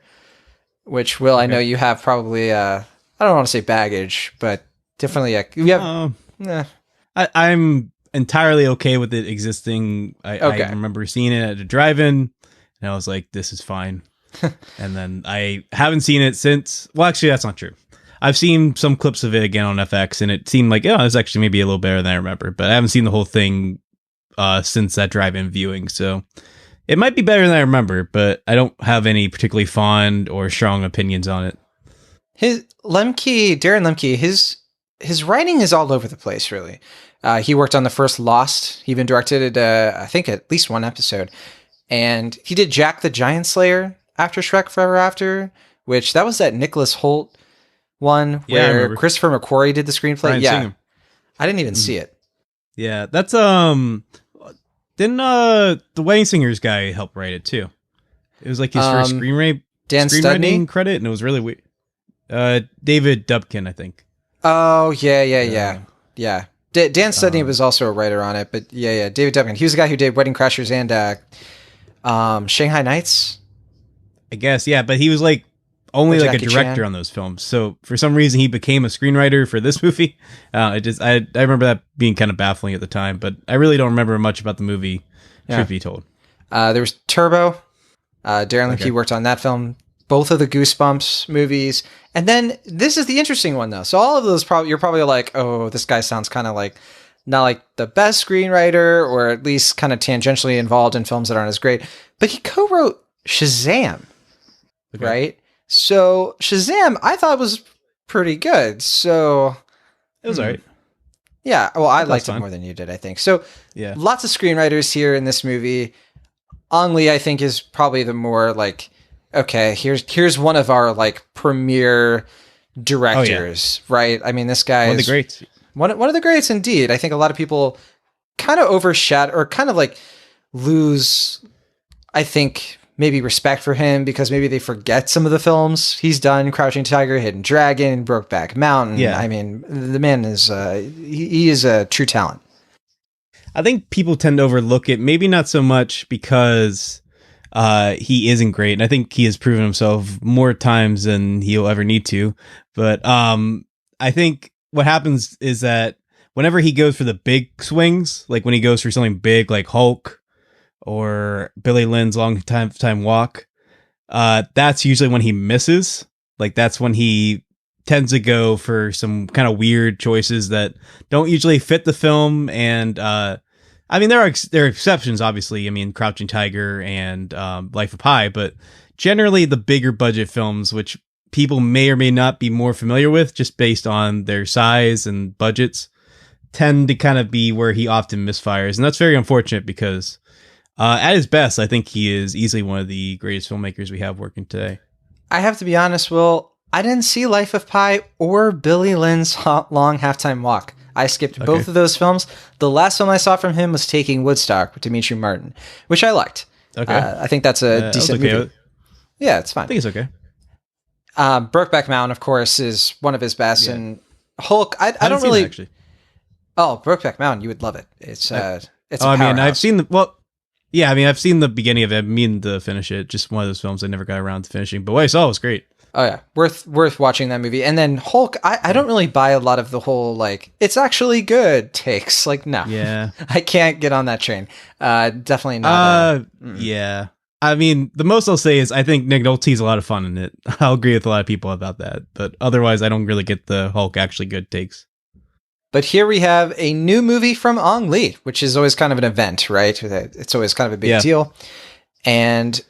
which, Will, I know you have probably, I don't want to say baggage, but definitely, you have... I'm entirely okay with it existing. I remember seeing it at a drive-in, and I was like, this is fine. And then I haven't seen it since. Well, actually, that's not true. I've seen some clips of it again on FX, and it seemed like, it was actually maybe a little better than I remember. But I haven't seen the whole thing since that drive-in viewing, so it might be better than I remember, but I don't have any particularly fond or strong opinions on it. Darren Lemke, his writing is all over the place, really. He worked on the first Lost. He even directed, I think, at least one episode. And he did Jack the Giant Slayer after Shrek Forever After, which that was that Nicholas Hoult one where Christopher McQuarrie did the screenplay. Singer. I didn't even see it. Yeah, that's didn't the Wedding Singers guy help write it too? It was like his first screenwriting credit, and it was really weird. David Dubkin, I think. Oh yeah. Dan Studney was also a writer on it, but David Dubkin. He was the guy who did Wedding Crashers and Shanghai Nights. I guess, yeah, but he was like only like a director on those films. So for some reason he became a screenwriter for this movie. I remember that being kind of baffling at the time, but I really don't remember much about the movie, truth be told. There was Turbo. Darren Lemke worked on that film. Both of the Goosebumps movies. And then this is the interesting one, though. So all of those, you're probably like, oh, this guy sounds kind of like, not like the best screenwriter, or at least kind of tangentially involved in films that aren't as great. But he co-wrote Shazam, right? So Shazam, I thought was pretty good. So it was all right. Yeah, well, I liked it more than you did, I think. So lots of screenwriters here in this movie. Ang Lee, I think, is probably the more like, okay, here's one of our like premier directors, right? I mean, this guy is one of the greats. One of the greats, indeed. I think a lot of people kind of overshadow or kind of like lose, I think, maybe respect for him because maybe they forget some of the films he's done. Crouching Tiger, Hidden Dragon, Brokeback Mountain. Yeah. I mean, the man is he is a true talent. I think people tend to overlook it, maybe not so much because he isn't great, and I think he has proven himself more times than he'll ever need to. But I think what happens is that whenever he goes for the big swings, like when he goes for something big like Hulk or Billy Lynn's Long Time Walk, that's usually when he misses. Like that's when he tends to go for some kind of weird choices that don't usually fit the film. And I mean, there are exceptions, obviously. I mean, Crouching Tiger and Life of Pi, but generally the bigger budget films, which people may or may not be more familiar with just based on their size and budgets, tend to kind of be where he often misfires. And that's very unfortunate because at his best, I think he is easily one of the greatest filmmakers we have working today. I have to be honest, Will, I didn't see Life of Pi or Billy Lynn's Long Halftime Walk. I skipped both of those films. The last film I saw from him was Taking Woodstock with Dimitri Martin, which I liked. Okay. I think that's a decent movie. Yeah, it's fine. I think it's okay. Brokeback Mountain, of course, is one of his best. Yeah. And Hulk, I don't really... actually. Oh, Brokeback Mountain, you would love it. It's a I mean, I've seen I've seen the beginning of it. I mean to finish it. Just one of those films I never got around to finishing. But what I saw was great. Oh yeah, worth watching that movie. And then Hulk, I don't really buy a lot of the whole like it's actually good takes. Like no, I can't get on that train. Definitely not. Yeah. I mean, the most I'll say is I think Nick Nolte's a lot of fun in it. I'll agree with a lot of people about that, but otherwise, I don't really get the Hulk actually good takes. But here we have a new movie from Ang Lee, which is always kind of an event, right? It's always kind of a big deal, and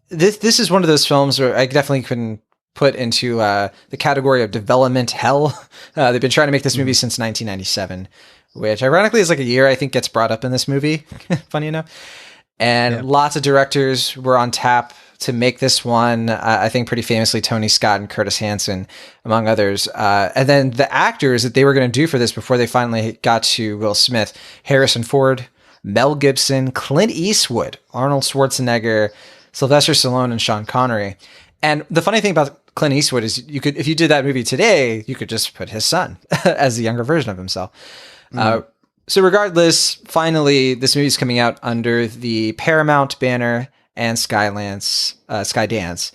This is one of those films where I definitely couldn't put into the category of development hell. They've been trying to make this movie since 1997, which ironically is like a year I think gets brought up in this movie. Funny enough. And lots of directors were on tap to make this one. I think pretty famously Tony Scott and Curtis Hanson, among others. And then the actors that they were going to do for this before they finally got to Will Smith: Harrison Ford, Mel Gibson, Clint Eastwood, Arnold Schwarzenegger, Sylvester Stallone, and Sean Connery. And the funny thing about Clint Eastwood is you could, if you did that movie today, you could just put his son as the younger version of himself. So regardless, finally, this movie's coming out under the Paramount banner and Skydance.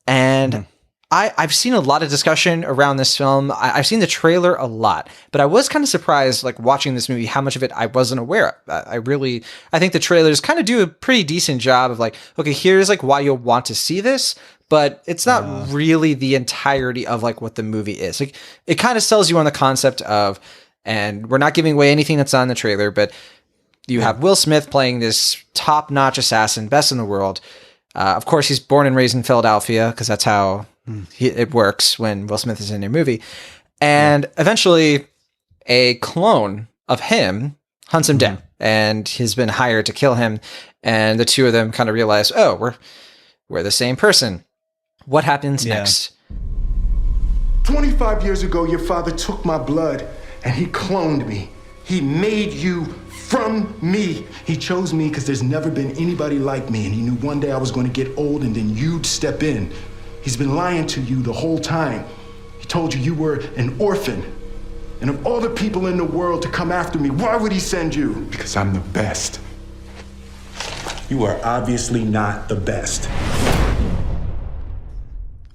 And I've seen a lot of discussion around this film. I've seen the trailer a lot, but I was kind of surprised, like watching this movie, how much of it I wasn't aware of. I think the trailers kind of do a pretty decent job of like, okay, here's like why you'll want to see this, but it's not really the entirety of like what the movie is. Like it kind of sells you on the concept of, and we're not giving away anything that's on the trailer, but you have Will Smith playing this top-notch assassin, best in the world. Of course, he's born and raised in Philadelphia because that's how it works when Will Smith is in a movie. And eventually, a clone of him hunts him down and has been hired to kill him. And the two of them kind of realize, oh, we're the same person. What happens next? 25 years ago, your father took my blood and he cloned me. He made you from me. He chose me because there's never been anybody like me, and he knew one day I was going to get old and then you'd step in. He's been lying to you the whole time. He told you you were an orphan. And of all the people in the world to come after me, why would he send you? Because I'm the best. You are obviously not the best.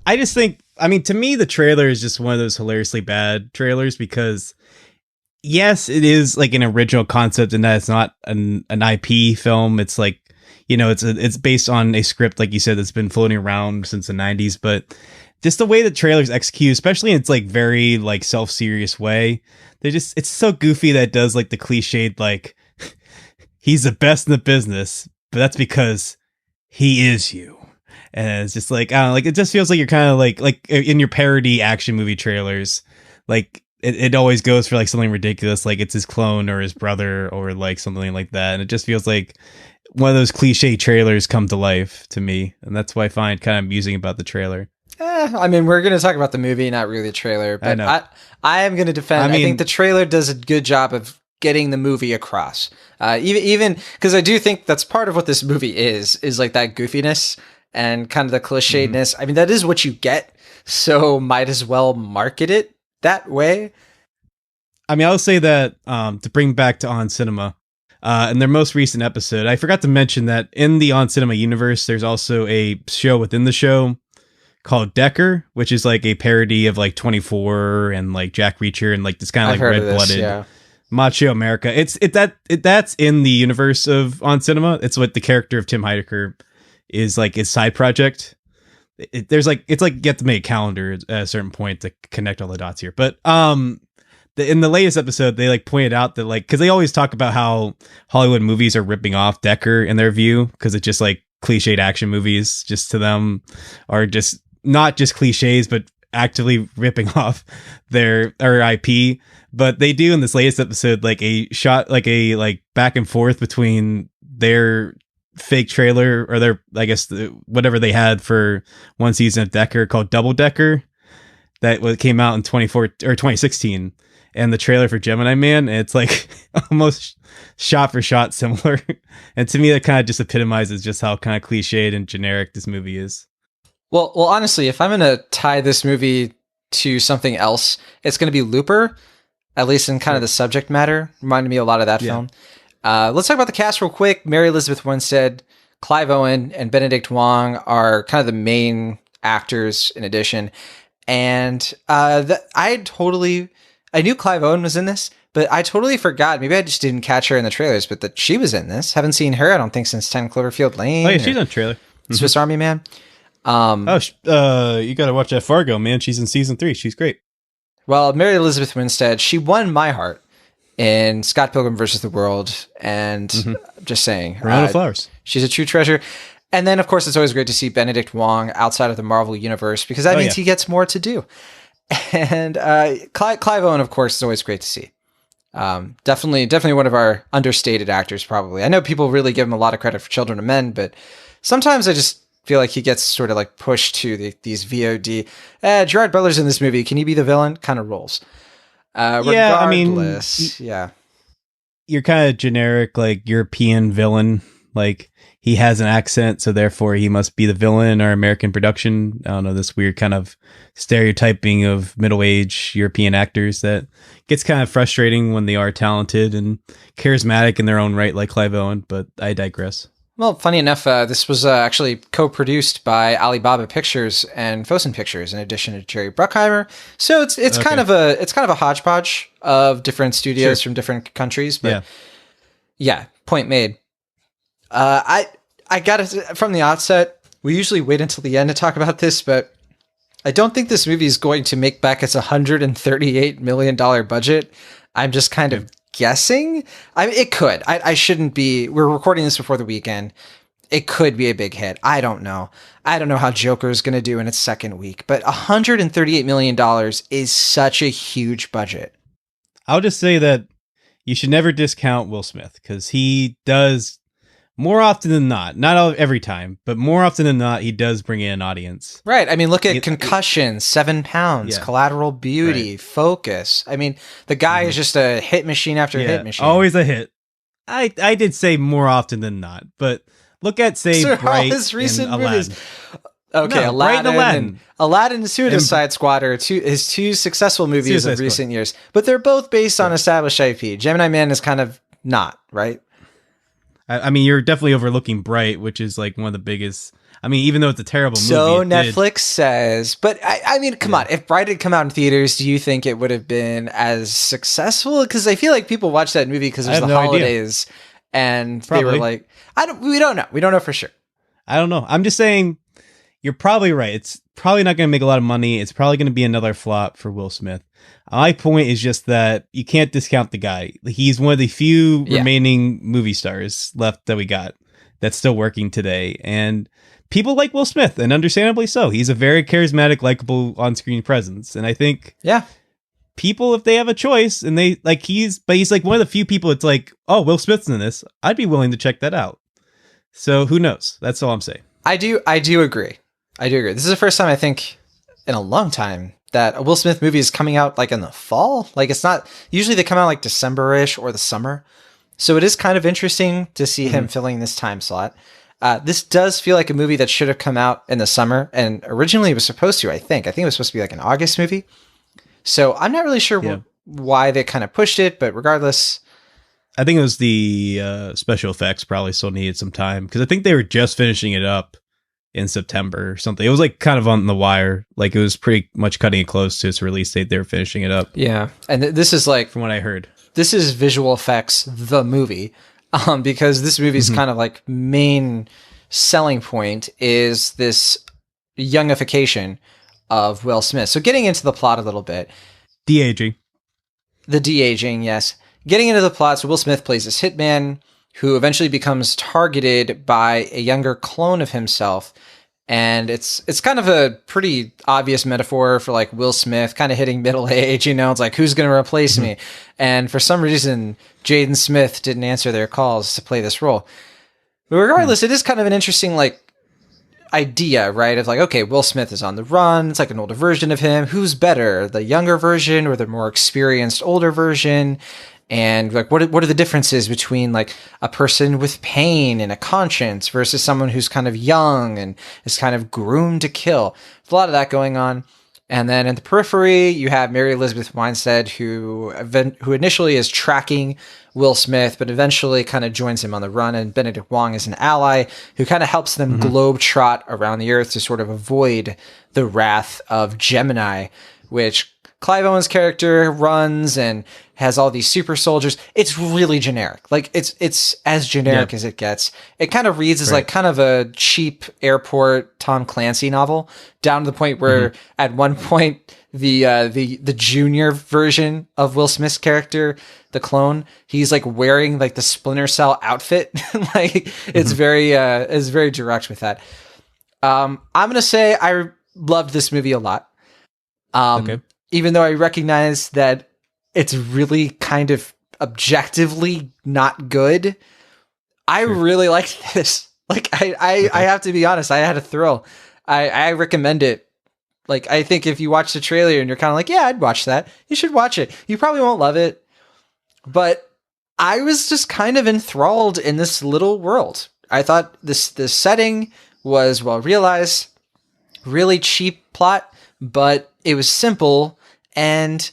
I just think, I mean, to me, the trailer is just one of those hilariously bad trailers because yes, it is like an original concept in that it's not an IP film. It's like, you know, it's based on a script, like you said, that's been floating around since the 90s. But just the way the trailers execute, especially in its like very like self-serious way, it's so goofy that it does like the cliched, like he's the best in the business, but that's because he is you. And it's just like, I don't know, like it just feels like you're kind of like in your parody action movie trailers, like it always goes for like something ridiculous, like it's his clone or his brother or like something like that. And it just feels like one of those cliche trailers come to life to me. And that's what I find kind of amusing about the trailer. I mean, we're going to talk about the movie, not really the trailer, but I am going to defend. I think the trailer does a good job of getting the movie across. Even because I do think that's part of what this movie is like that goofiness and kind of the clichédness. I mean, that is what you get. So might as well market it that way. I mean, I'll say that to bring back to On Cinema, in their most recent episode, I forgot to mention that in the On Cinema universe, there's also a show within the show called Decker, which is like a parody of like 24 and like Jack Reacher and like this kind of like red-blooded macho America. That's in the universe of On Cinema. It's what the character of Tim Heidecker is like his side project. It's like you have to make a calendar at a certain point to connect all the dots here. But in the latest episode, they like pointed out that like, because they always talk about how Hollywood movies are ripping off Decker in their view, because it's just like cliched action movies just to them are just not just cliches, but actively ripping off their IP. But they do in this latest episode like a shot, like a like back and forth between their fake trailer or their, I guess, whatever they had for one season of Decker called Double Decker that came out in 2016, and the trailer for Gemini Man. And it's like almost shot for shot similar. And to me, that kind of just epitomizes just how kind of cliched and generic this movie is. Well, honestly, if I'm going to tie this movie to something else, it's going to be Looper, at least in kind of the subject matter. Reminded me a lot of that film. Let's talk about the cast real quick. Mary Elizabeth Winstead, Clive Owen, and Benedict Wong are kind of the main actors in addition. And I knew Clive Owen was in this, but I totally forgot. Maybe I just didn't catch her in the trailers, but that she was in this. Haven't seen her, I don't think, since 10 Cloverfield Lane. Oh, yeah, she's in the trailer. Swiss Army Man. You got to watch that Fargo, man. She's in season 3. She's great. Well, Mary Elizabeth Winstead, she won my heart in Scott Pilgrim versus the World, and just saying, Round of flowers. She's a true treasure. And then, of course, it's always great to see Benedict Wong outside of the Marvel universe, because that means he gets more to do. And Clive Owen, of course, is always great to see. Definitely one of our understated actors, probably. I know people really give him a lot of credit for Children of Men, but sometimes I just feel like he gets sort of like pushed to these VOD. Gerard Butler's in this movie. Can he be the villain? Kind of rolls. Yeah, I mean, yeah. You're kind of generic, like European villain. Like he has an accent, so therefore he must be the villain in our American production. I don't know, this weird kind of stereotyping of middle-aged European actors that gets kind of frustrating when they are talented and charismatic in their own right, like Clive Owen. But I digress. Well, funny enough, this was actually co-produced by Alibaba Pictures and Fosun Pictures, in addition to Jerry Bruckheimer. So it's okay. kind of a hodgepodge of different studios from different countries. But yeah, point made. I got it from the outset. We usually wait until the end to talk about this, but I don't think this movie is going to make back its $138 million budget. I'm just kind of guessing. I mean, it could. I shouldn't be. We're recording this before the weekend. It could be a big hit. I don't know. I don't know how Joker is going to do in its second week, but $138 million is such a huge budget. I'll just say that you should never discount Will Smith, because he does, more often than not every time, but more often than not, he does bring in an audience. Right. I mean, look at Concussion, 7 Pounds, Collateral Beauty, Focus. I mean, the guy is just a hit machine after hit machine. Always a hit. I did say more often than not, but look at, say, Bright his recent and Aladdin. Movies. Okay, no, Aladdin and Suicide Squad are his two successful movies of recent years, but they're both based on established IP. Gemini Man is kind of not, right? I mean, you're definitely overlooking Bright, which is like one of the biggest. I mean, even though it's a terrible movie. So Netflix says, but I mean, come on. If Bright had come out in theaters, do you think it would have been as successful? Because I feel like people watched that movie because it was the holidays, and they were like, we don't know. We don't know for sure. I don't know. I'm just saying, you're probably right. It's probably not going to make a lot of money. It's probably going to be another flop for Will Smith. My point is just that you can't discount the guy. He's one of the few remaining movie stars left that we got that's still working today. And people like Will Smith, and understandably so. He's a very charismatic, likable on-screen presence. And I think people, if they have a choice, and they like, he's like one of the few people it's like, oh, Will Smith's in this, I'd be willing to check that out. So who knows? That's all I'm saying. I do agree. This is the first time, I think, in a long time that a Will Smith movie is coming out like in the fall. Like, it's not, usually they come out like December-ish or the summer. So it is kind of interesting to see him filling this time slot. This does feel like a movie that should have come out in the summer, and originally it was supposed to, I think it was supposed to be like an August movie. So I'm not really sure why they kind of pushed it, but regardless, I think it was the special effects probably still needed some time, because I think they were just finishing it up in September or something. It was like kind of on the wire. Like, it was pretty much cutting it close to its release date. They were finishing it up. Yeah. And this is like, from what I heard, this is visual effects, the movie, because this movie's kind of like main selling point is this youngification of Will Smith. So getting into the plot a little bit. De-aging. The de-aging, yes. Getting into the plot, so Will Smith plays this hitman who eventually becomes targeted by a younger clone of himself. And it's kind of a pretty obvious metaphor for like Will Smith kind of hitting middle age, you know, it's like, who's going to replace me? And for some reason, Jaden Smith didn't answer their calls to play this role. But regardless, it is kind of an interesting like idea, right? Of like, okay, Will Smith is on the run. It's like an older version of him. Who's better, the younger version or the more experienced older version? And like, what are the differences between like a person with pain and a conscience versus someone who's kind of young and is kind of groomed to kill? There's a lot of that going on. And then in the periphery, you have Mary Elizabeth Winstead, who initially is tracking Will Smith, but eventually kind of joins him on the run. And Benedict Wong is an ally who kind of helps them globetrot around the earth to sort of avoid the wrath of Gemini, which Clive Owen's character runs and has all these super soldiers. It's really generic. Like, it's as generic as it gets. It kind of reads as like kind of a cheap airport Tom Clancy novel, down to the point where at one point the junior version of Will Smith's character, the clone, he's like wearing like the Splinter Cell outfit. Like, it's very direct with that. I'm gonna say I loved this movie a lot. Even though I recognize that it's really kind of objectively not good, I really liked this. Like, I have to be honest, I had a thrill. I recommend it. Like, I think if you watch the trailer and you're kind of like, yeah, I'd watch that, you should watch it. You probably won't love it, but I was just kind of enthralled in this little world. I thought this setting was well realized, really cheap plot, but it was simple, and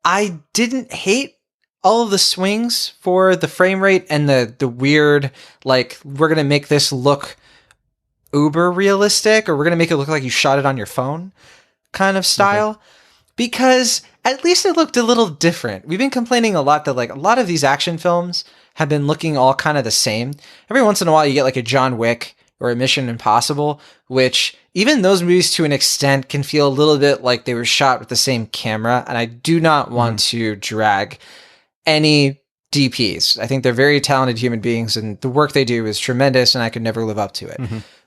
I didn't hate all of the swings for the frame rate and the weird, like, we're going to make this look uber realistic, or we're going to make it look like you shot it on your phone kind of style, because at least it looked a little different. We've been complaining a lot that, like, a lot of these action films have been looking all kind of the same. Every once in a while you get like a John Wick or a Mission Impossible, which even those movies to an extent can feel a little bit like they were shot with the same camera. And I do not want to drag any DPs. I think they're very talented human beings and the work they do is tremendous, and I could never live up to it.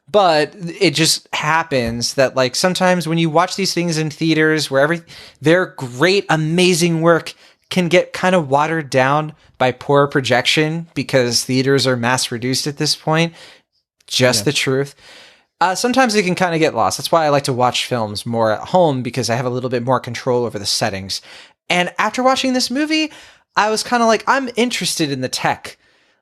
But it just happens that, like, sometimes when you watch these things in theaters where their great, amazing work can get kind of watered down by poor projection because theaters are mass produced at this point. Just the truth. Sometimes it can kind of get lost. That's why I like to watch films more at home, because I have a little bit more control over the settings. And after watching this movie, I was kind of like, I'm interested in the tech.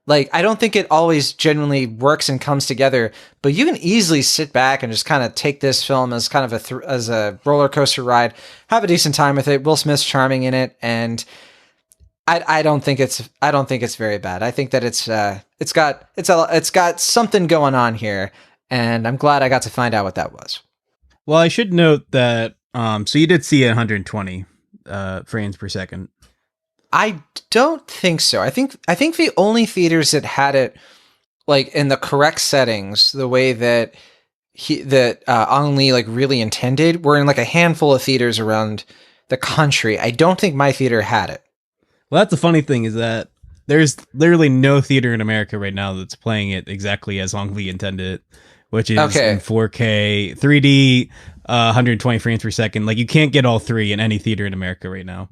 Like, I don't think it always genuinely works and comes together, but you can easily sit back and just kind of take this film as kind of as a roller coaster ride, have a decent time with it. Will Smith's charming in it, and I don't think it's very bad. I think that it's got something going on here, and I'm glad I got to find out what that was. Well, I should note that so you did see 120 frames per second. I don't think so. I think the only theaters that had it, like, in the correct settings, the way that Ang Lee, like, really intended, were in like a handful of theaters around the country. I don't think my theater had it. Well, that's the funny thing, is that there's literally no theater in America right now that's playing it exactly as Ang Lee intended it, which is in 4K, 3D, 120 frames per second. Like, you can't get all three in any theater in America right now.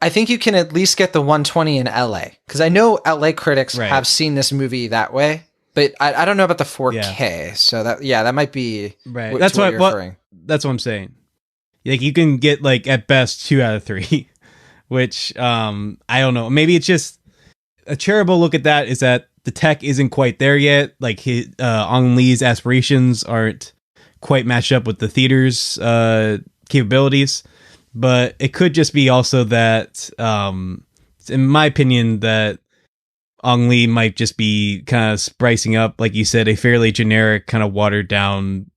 I think you can at least get the 120 in LA, because I know LA critics have seen this movie that way, but I don't know about the 4K. Yeah. So that might be right. That's what you're referring. That's what I'm saying. Like, you can get, like, at best 2 out of 3, which I don't know. Maybe it's just a charitable look at that, is that the tech isn't quite there yet. Like, Ang Lee's aspirations aren't quite matched up with the theater's capabilities. But it could just be also that, in my opinion, that Ang Lee might just be kind of spicing up, like you said, a fairly generic, kind of watered down,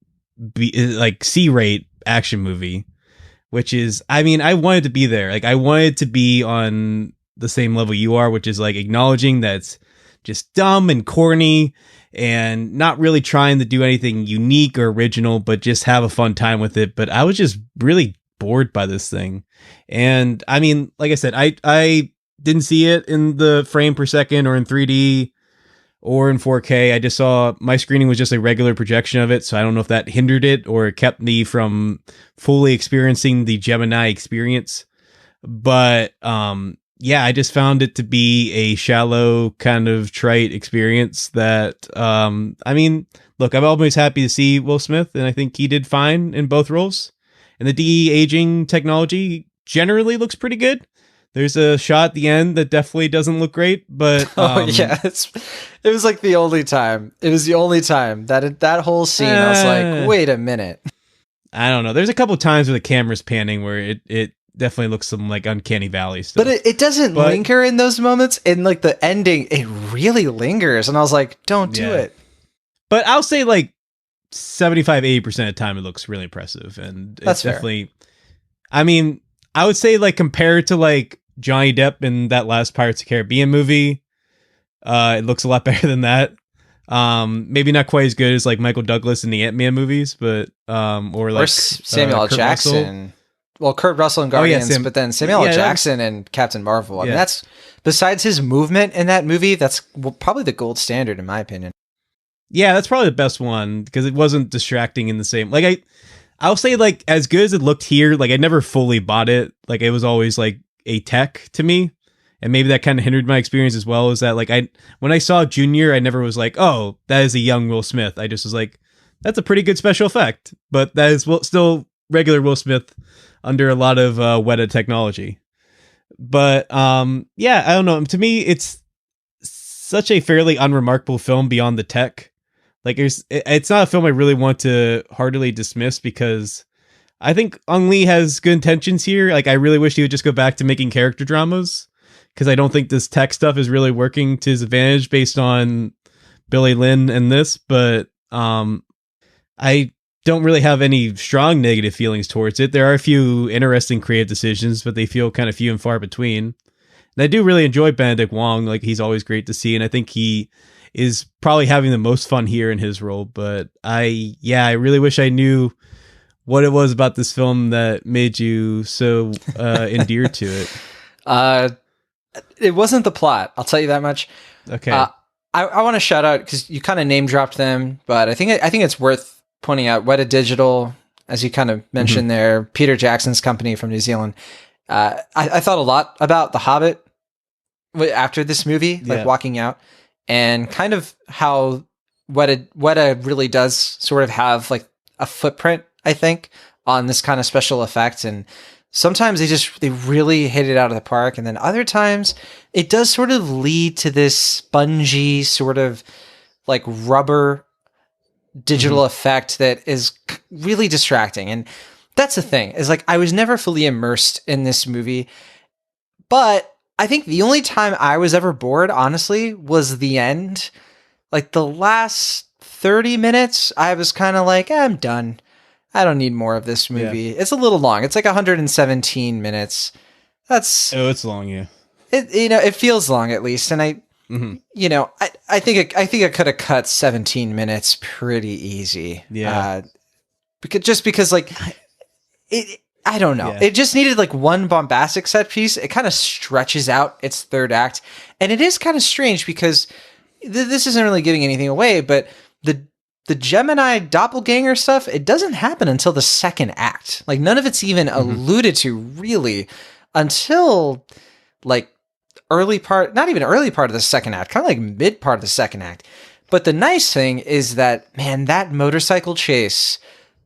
like, C-rate action movie, which is, I mean, I wanted to be there. Like, I wanted to be on the same level you are, which is, like, acknowledging that it's just dumb and corny and not really trying to do anything unique or original, but just have a fun time with it. But I was just really bored by this thing. And I mean, like I said, I didn't see it in the frame per second or in 3D or in 4K. I just saw, my screening was just a regular projection of it, so I don't know if that hindered it or it kept me from fully experiencing the Gemini experience. But yeah, I just found it to be a shallow, kind of trite experience that I mean, look, I'm always happy to see Will Smith, and I think he did fine in both roles. And the de-aging technology generally looks pretty good. There's a shot at the end that definitely doesn't look great, but yeah, it was like the only time. It was the only time that whole scene. I was like, wait a minute. I don't know. There's a couple times where the camera's panning where it definitely looks some, like, uncanny valley stuff. But it doesn't linger in those moments. In, like, the ending, it really lingers, and I was like, don't do it. But I'll say, like, 75-80% of the time it looks really impressive, and it's definitely fair. I mean, I would say, like, compared to, like, Johnny Depp in that last Pirates of the Caribbean movie, it looks a lot better than that. Maybe not quite as good as, like, Michael Douglas in the Ant-Man movies, but or Samuel L. Jackson. Russell. Well, Kurt Russell in Guardians, but then Samuel L. Jackson and Captain Marvel. I mean, that's, besides his movement in that movie, that's probably the gold standard in my opinion. Yeah, that's probably the best one, because it wasn't distracting in the same, like, I'll say, like, as good as it looked here, like, I never fully bought it. Like, it was always, like, a tech to me. and maybe that kind of hindered my experience as well. Is that like when I saw Junior, I never was like, oh, that is a young Will Smith. I just was like, that's a pretty good special effect, but that is still regular Will Smith under a lot of Weta technology. But yeah, I don't know. To me, it's such a fairly unremarkable film beyond the tech. Like it's not a film I really want to heartily dismiss, because I think Ang Lee has good intentions here. Like I really wish he would just go back to making character dramas, because I don't think this tech stuff is really working to his advantage based on Billy Lynn and this. But I don't really have any strong negative feelings towards it. There are a few interesting creative decisions, but they feel kind of few and far between. And I do really enjoy Benedict Wong. Like he's always great to see, and I think he is probably having the most fun here in his role. But I really wish I knew what it was about this film that made you so endeared to it. It wasn't the plot, I'll tell you that much. Okay. I want to shout out, because you kind of name dropped them, but I think it's worth pointing out Weta Digital, as you kind of mentioned there, Peter Jackson's company from New Zealand. I thought a lot about The Hobbit after this movie, like walking out, and kind of how Weta really does sort of have like a footprint, I think, on this kind of special effect. And sometimes they really hit it out of the park, and then other times it does sort of lead to this spongy sort of like rubber digital effect that is really distracting. And that's the thing, is like I was never fully immersed in this movie, but I think the only time I was ever bored, honestly, was the end. Like the last 30 minutes, I was kind of like, I'm done. I don't need more of this movie. Yeah. It's a little long. It's like 117 minutes. It's long, yeah. It feels long, at least. And I think I could have cut 17 minutes pretty easy. Yeah. Because like I don't know. Yeah. It just needed like one bombastic set piece. It kind of stretches out its third act, and it is kind of strange because this isn't really giving anything away, but the Gemini doppelganger stuff, it doesn't happen until the second act. Like none of it's even alluded to really until like not even early part of the second act, kind of like mid part of the second act. But the nice thing is that, man, that motorcycle chase,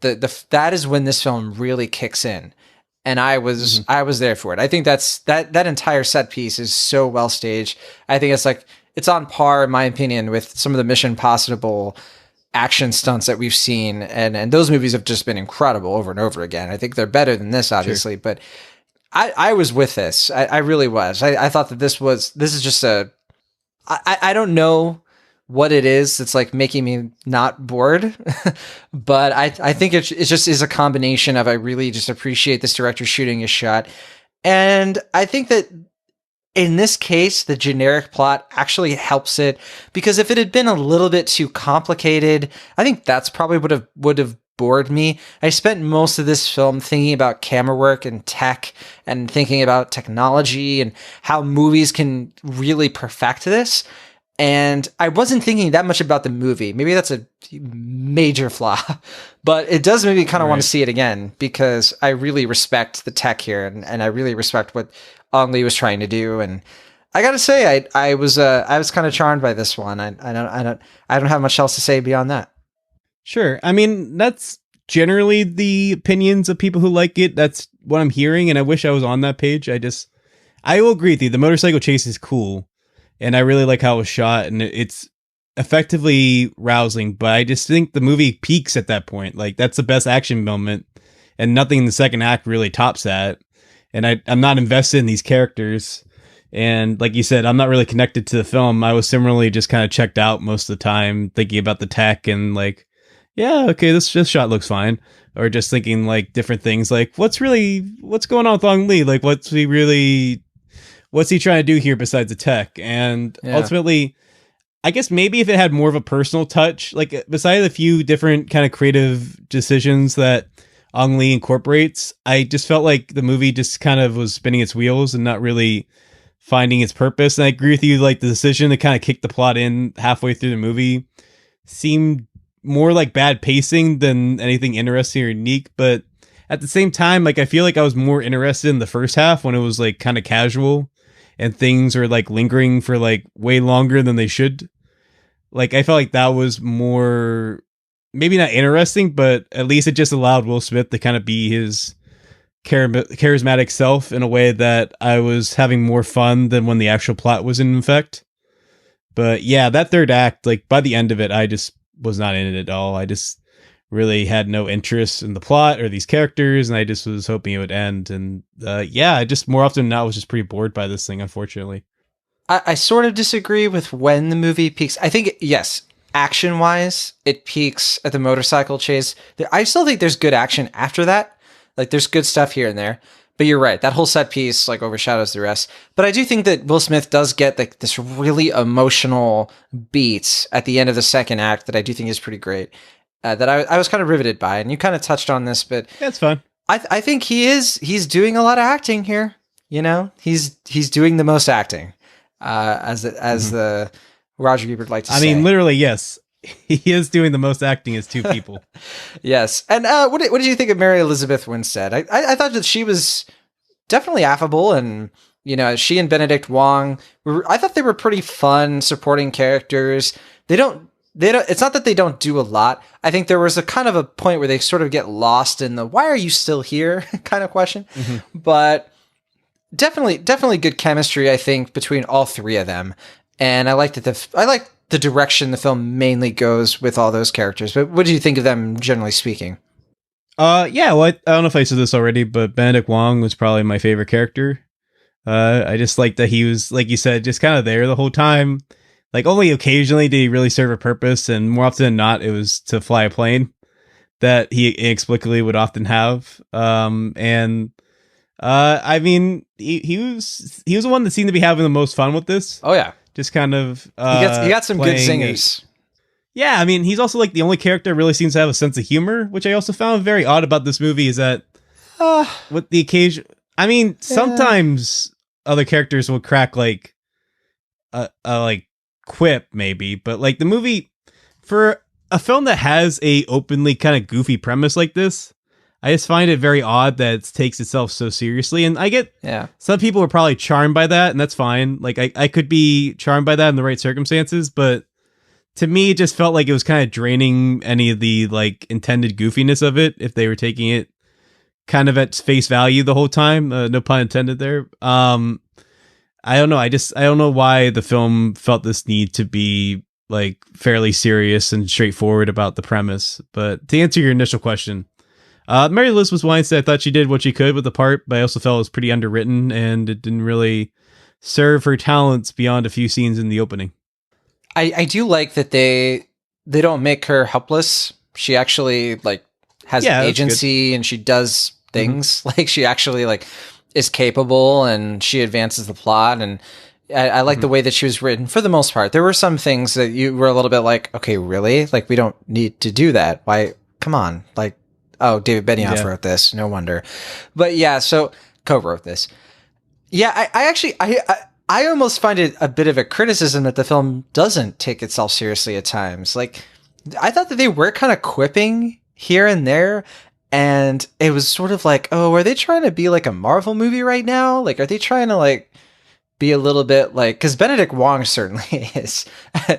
that is when this film really kicks in. And I was there for it. I think that entire set piece is so well staged. I think it's on par, in my opinion, with some of the Mission Impossible action stunts that we've seen, and those movies have just been incredible over and over again. I think they're better than this, obviously, sure. But I was with this. I really was. I thought that this is just I don't know what it is that's like making me not bored, but I think it just is a combination of I really just appreciate this director shooting his shot, and I think that in this case, the generic plot actually helps it, because if it had been a little bit too complicated, I think that's probably would have bored me. I spent most of this film thinking about camera work and tech, and thinking about technology and how movies can really perfect this. And I wasn't thinking that much about the movie. Maybe that's a major flaw, but it does make me kind of want to see it again, because I really respect the tech here, and I really respect what Ang Lee was trying to do. And I gotta say, I was kind of charmed by this one. I don't have much else to say beyond that. Sure. I mean, that's generally the opinions of people who like it. That's what I'm hearing, and I wish I was on that page. I will agree with you. The motorcycle chase is cool, and I really like how it was shot, and it's effectively rousing, but I just think the movie peaks at that point. Like, that's the best action moment, and nothing in the second act really tops that. And I'm not invested in these characters. And like you said, I'm not really connected to the film. I was similarly just kind of checked out most of the time, thinking about the tech and like, yeah, okay, this shot looks fine. Or just thinking like different things, like what's going on with Ang Lee? Like, what's he trying to do here besides the tech? And ultimately, I guess maybe if it had more of a personal touch, like besides a few different kind of creative decisions that Ang Lee incorporates, I just felt like the movie just kind of was spinning its wheels and not really finding its purpose. And I agree with you, like the decision to kind of kick the plot in halfway through the movie seemed more like bad pacing than anything interesting or unique. But at the same time, like I feel like I was more interested in the first half when it was like kind of casual and things are like lingering for like way longer than they should. Like, I felt like that was more, maybe not interesting, but at least it just allowed Will Smith to kind of be his charismatic self in a way that I was having more fun than when the actual plot was in effect. But yeah, that third act, like by the end of it, I just was not in it at all. I just really had no interest in the plot or these characters, and I just was hoping it would end. And yeah, I just more often than not was just pretty bored by this thing, unfortunately. I sort of disagree with when the movie peaks. I think, yes, action-wise, it peaks at the motorcycle chase. I still think there's good action after that. Like, there's good stuff here and there. But you're right, that whole set piece, like, overshadows the rest. But I do think that Will Smith does get, like, this really emotional beat at the end of the second act that I do think is pretty great. That I was kind of riveted by. And you kind of touched on this, but... That's fun. I think he's doing a lot of acting here. You know? He's doing the most acting. As the Roger Ebert liked to say. I mean, literally, yes. He is doing the most acting as two people. Yes. And what did you think of Mary Elizabeth Winstead? I thought that she was definitely affable, and, you know, she and Benedict Wong, I thought they were pretty fun supporting characters. They don't, it's not that they don't do a lot. I think there was a kind of a point where they sort of get lost in the, why are you still here kind of question. Mm-hmm. But definitely good chemistry, I think, between all three of them. And I like the direction the film mainly goes with all those characters. But what do you think of them, generally speaking? Yeah, well, I don't know if I said this already, but Benedict Wong was probably my favorite character. I just liked that he was, like you said, just kind of there the whole time. Like, only occasionally did he really serve a purpose, and more often than not, it was to fly a plane that he inexplicably would often have. I mean, he was the one that seemed to be having the most fun with this. Oh yeah, just kind of he got some good singers. Yeah, I mean, he's also like the only character that really seems to have a sense of humor, which I also found very odd about this movie. Is that with the occasion? I mean, sometimes other characters will crack like a like quip maybe, but like the movie, for a film that has a openly kind of goofy premise like this, I just find it very odd that it takes itself so seriously. And I get some people are probably charmed by that, and that's fine. Like I could be charmed by that in the right circumstances, but to me it just felt like it was kind of draining any of the like intended goofiness of it if they were taking it kind of at face value the whole time. No pun intended there. I don't know. I don't know why the film felt this need to be like fairly serious and straightforward about the premise. But to answer your initial question, Mary Elizabeth Winstead, I thought she did what she could with the part, but I also felt it was pretty underwritten and it didn't really serve her talents beyond a few scenes in the opening. I do like that they don't make her helpless. She actually like has agency and she does things. Mm-hmm. Like she actually like is capable and she advances the plot, and I like the way that she was written for the most part. There were some things that you were a little bit like, okay, really? Like we don't need to do that. Why? Come on. Like, oh, David Benioff wrote this. No wonder. But yeah, so co-wrote this. Yeah, I almost find it a bit of a criticism that the film doesn't take itself seriously at times. Like, I thought that they were kind of quipping here and there, and it was sort of like, oh, are they trying to be like a Marvel movie right now? Like, are they trying to like be a little bit like, because Benedict Wong certainly is.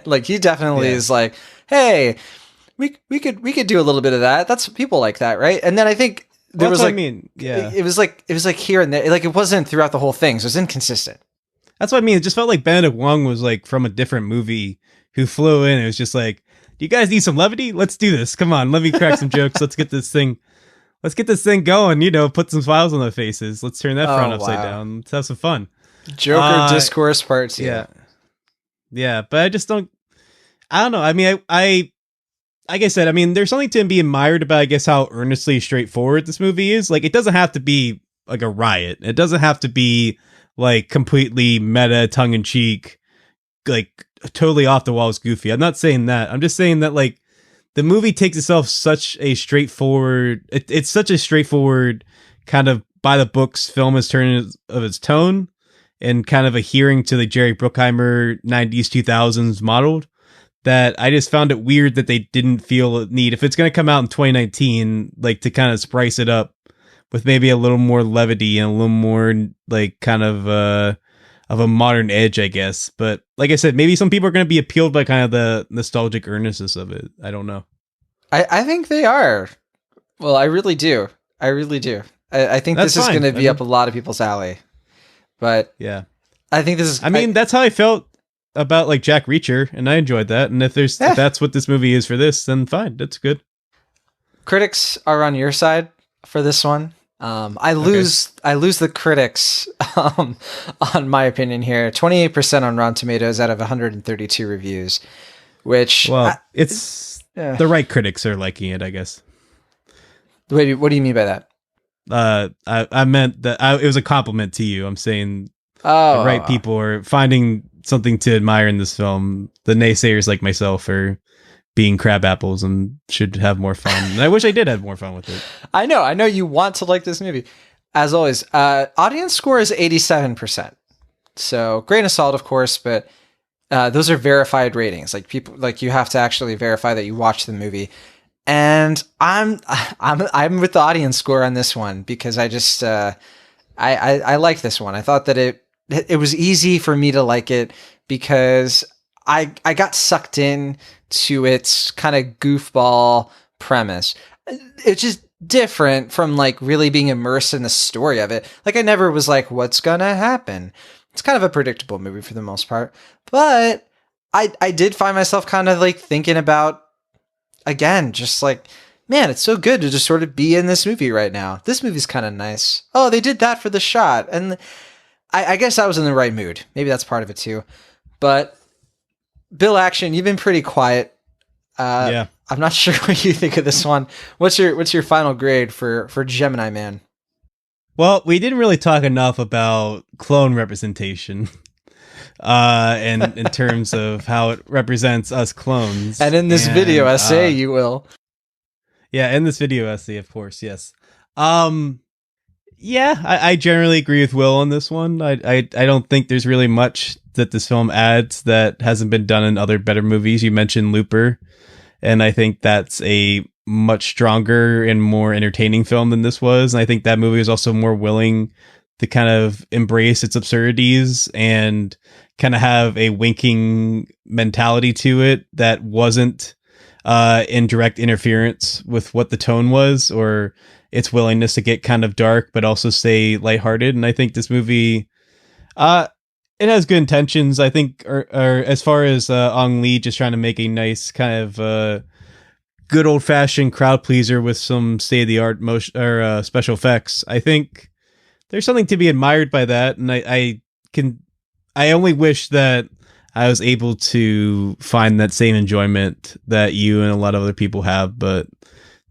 Like, he definitely is like, hey, we could do a little bit of that. That's people like that, right? And then I think there was like, it was like here and there. Like, it wasn't throughout the whole thing, so it was inconsistent. That's what I mean. It just felt like Benedict Wong was like from a different movie who flew in. It was just like, do you guys need some levity? Let's do this. Come on, let me crack some jokes. Let's get this thing going. You know, put some smiles on their faces. Let's turn that front upside down. Let's have some fun. Joker discourse part 2. Yeah, but I just don't. I don't know. I mean, I like I said, I mean, there's something to be admired about, I guess, how earnestly straightforward this movie is. Like, it doesn't have to be like a riot. It doesn't have to be like completely meta, tongue in cheek, like totally off the walls goofy. I'm not saying that. I'm just saying that like the movie takes itself such a straightforward. It's such a straightforward kind of by the books film as turn of its tone, and kind of adhering to the Jerry Bruckheimer 90s 2000s modeled, that I just found it weird that they didn't feel a need, if it's going to come out in 2019, like to kind of spice it up with maybe a little more levity and a little more like kind of of a modern edge, I guess. But like I said, maybe some people are going to be appealed by kind of the nostalgic earnestness of it. I don't know. I think they are. Well, I really do. I really do. I think That's this is fine. going to be up a lot of people's alley. But Yeah. I think this is... I mean, that's how I felt about like Jack Reacher, and I enjoyed that. And if that's what this movie is for this, then fine. That's good. Critics are on your side for this one. I lose the critics on my opinion here. 28% on Rotten Tomatoes out of 132 reviews, which the right critics are liking it, I guess. Wait, what do you mean by that? I meant that it was a compliment to you. I'm saying the right people are finding something to admire in this film. The naysayers like myself are being crab apples and should have more fun. And I wish I did have more fun with it. I know you want to like this movie. As always, audience score is 87%. So grain of salt, of course, but those are verified ratings. Like people, like you have to actually verify that you watched the movie. And I'm with the audience score on this one because I just I like this one. I thought that it was easy for me to like it because I got sucked in to its kind of goofball premise. It's just different from like really being immersed in the story of it. Like I never was like, what's gonna happen? It's kind of a predictable movie for the most part, but I did find myself kind of like thinking about, again, just like, man, it's so good to just sort of be in this movie right now. This movie's kind of nice. Oh, they did that for the shot. And I guess I was in the right mood. Maybe that's part of it too. But Bill Action, you've been pretty quiet. Yeah. I'm not sure what you think of this one. What's your final grade for Gemini Man? Well, we didn't really talk enough about clone representation. And in terms of how it represents us clones. And in this video essay, you will. Yeah, in this video essay, of course, yes. Yeah, I generally agree with Will on this one. I don't think there's really much that this film adds that hasn't been done in other better movies. You mentioned Looper, and I think that's a much stronger and more entertaining film than this was. And I think that movie was also more willing to kind of embrace its absurdities and kind of have a winking mentality to it that wasn't in direct interference with what the tone was or its willingness to get kind of dark but also stay lighthearted. And I think this movie it has good intentions. I think or as far as Ang Lee just trying to make a nice kind of good old-fashioned crowd pleaser with some state-of-the-art motion or special effects, I think there's something to be admired by that. And I only wish that I was able to find that same enjoyment that you and a lot of other people have. But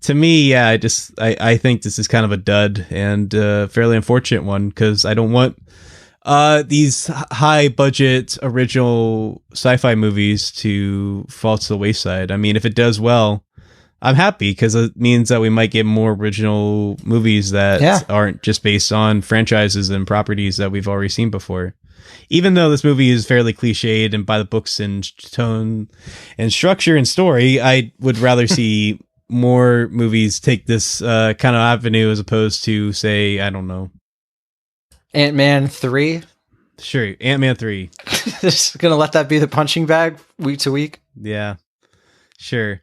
to me, yeah, I think this is kind of a dud and a fairly unfortunate one because I don't want these high budget original sci-fi movies to fall to the wayside. I mean, if it does well, I'm happy because it means that we might get more original movies that aren't just based on franchises and properties that we've already seen before. Even though this movie is fairly cliched and by the books in tone and structure and story, I would rather see more movies take this kind of avenue as opposed to, say, I don't know, Ant-Man 3? Sure, Ant-Man 3. Just gonna let that be the punching bag week to week? Yeah, sure.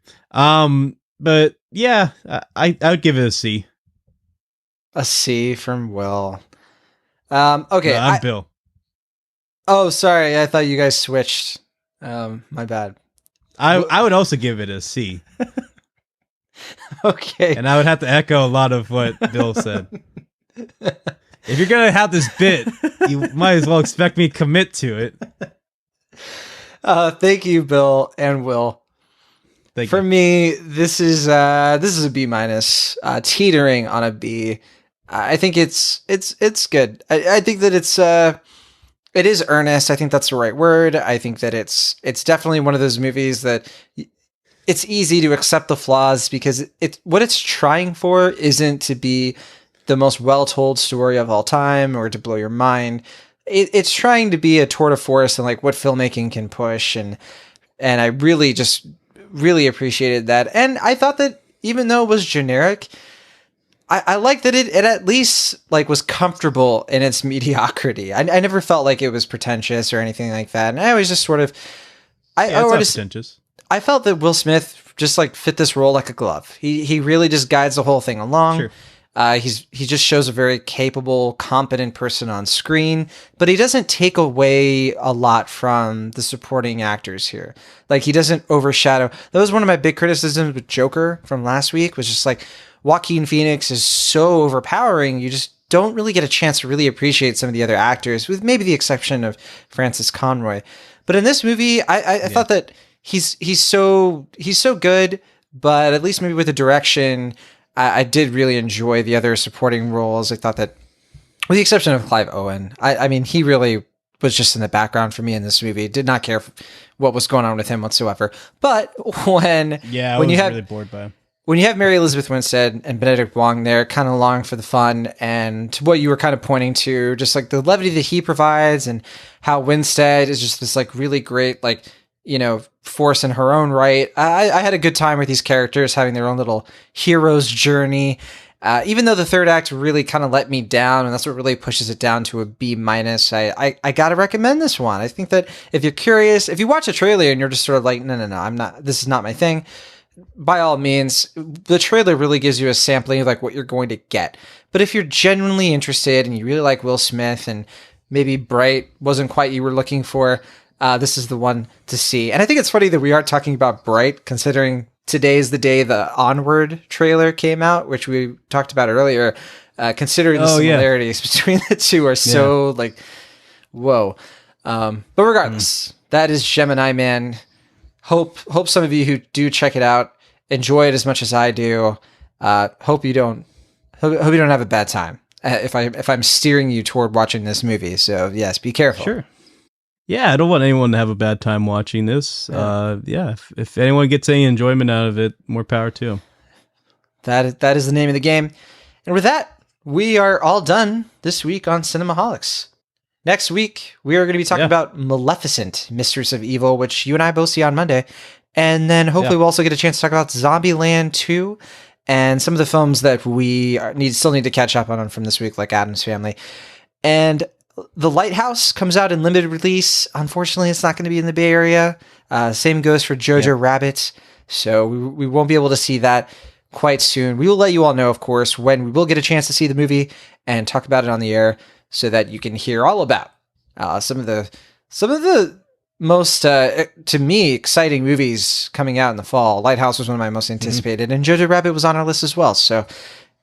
But yeah, I would give it a C. A C from Will. Okay. No, I'm Bill. Oh, sorry. I thought you guys switched. My bad. I would also give it a C. Okay. And I would have to echo a lot of what Bill said. If you're going to have this bit, you might as well expect me to commit to it. Thank you, Bill and Will. For me, this is a B minus, teetering on a B. I think it's good. I think that it is earnest. I think that's the right word. I think that it's definitely one of those movies that it's easy to accept the flaws because what it's trying for isn't to be the most well-told story of all time or to blow your mind. It's trying to be a tour de force and like what filmmaking can push, and I really appreciated that. And I thought that even though it was generic, I like that it at least like was comfortable in its mediocrity. I never felt like it was pretentious or anything like that. And I always just sort of, It's not pretentious. I felt that Will Smith just like fit this role like a glove. He really just guides the whole thing along. Sure. He just shows a very capable, competent person on screen, but he doesn't take away a lot from the supporting actors here. Like he doesn't overshadow. That was one of my big criticisms with Joker from last week, was just like Joaquin Phoenix is so overpowering. You just don't really get a chance to really appreciate some of the other actors, with maybe the exception of Francis Conroy. But in this movie, I thought that he's so good, but at least maybe with the direction, I did really enjoy the other supporting roles. I thought that, with the exception of Clive Owen, I mean, he really was just in the background for me in this movie. Did not care what was going on with him whatsoever. But when you have, really bored by him. When you have Mary Elizabeth Winstead and Benedict Wong there, kind of along for the fun, and to what you were kind of pointing to, just like the levity that he provides, and how Winstead is just this like really great, like, you know, force in her own right. I had a good time with these characters having their own little hero's journey. Even though the third act really kind of let me down, and that's what really pushes it down to a B-. I gotta recommend this one. I think that if you're curious, if you watch a trailer and you're just sort of like, no, this is not my thing, by all means, the trailer really gives you a sampling of like what you're going to get. But if you're genuinely interested and you really like Will Smith, and maybe Bright wasn't quite you were looking for, this is the one to see. And I think it's funny that we are talking about Bright, considering today's the day the Onward trailer came out, which we talked about earlier, considering the similarities between the two are so like, whoa. But regardless, that is Gemini Man. Hope some of you who do check it out enjoy it as much as I do. Hope you don't have a bad time if I'm steering you toward watching this movie. So yes, be careful. Sure. Yeah, I don't want anyone to have a bad time watching this. If anyone gets any enjoyment out of it, more power to them. That is the name of the game. And with that, we are all done this week on Cinemaholics. Next week, we are going to be talking about Maleficent, Mistress of Evil, which you and I both see on Monday. And then hopefully we'll also get a chance to talk about Zombieland 2 and some of the films that we still need to catch up on from this week, like Addams Family. And The Lighthouse comes out in limited release. Unfortunately, it's not going to be in the Bay Area. Same goes for Jojo Rabbit. So we won't be able to see that quite soon. We will let you all know, of course, when we will get a chance to see the movie and talk about it on the air, so that you can hear all about some of the most, to me, exciting movies coming out in the fall. Lighthouse was one of my most anticipated, and Jojo Rabbit was on our list as well. So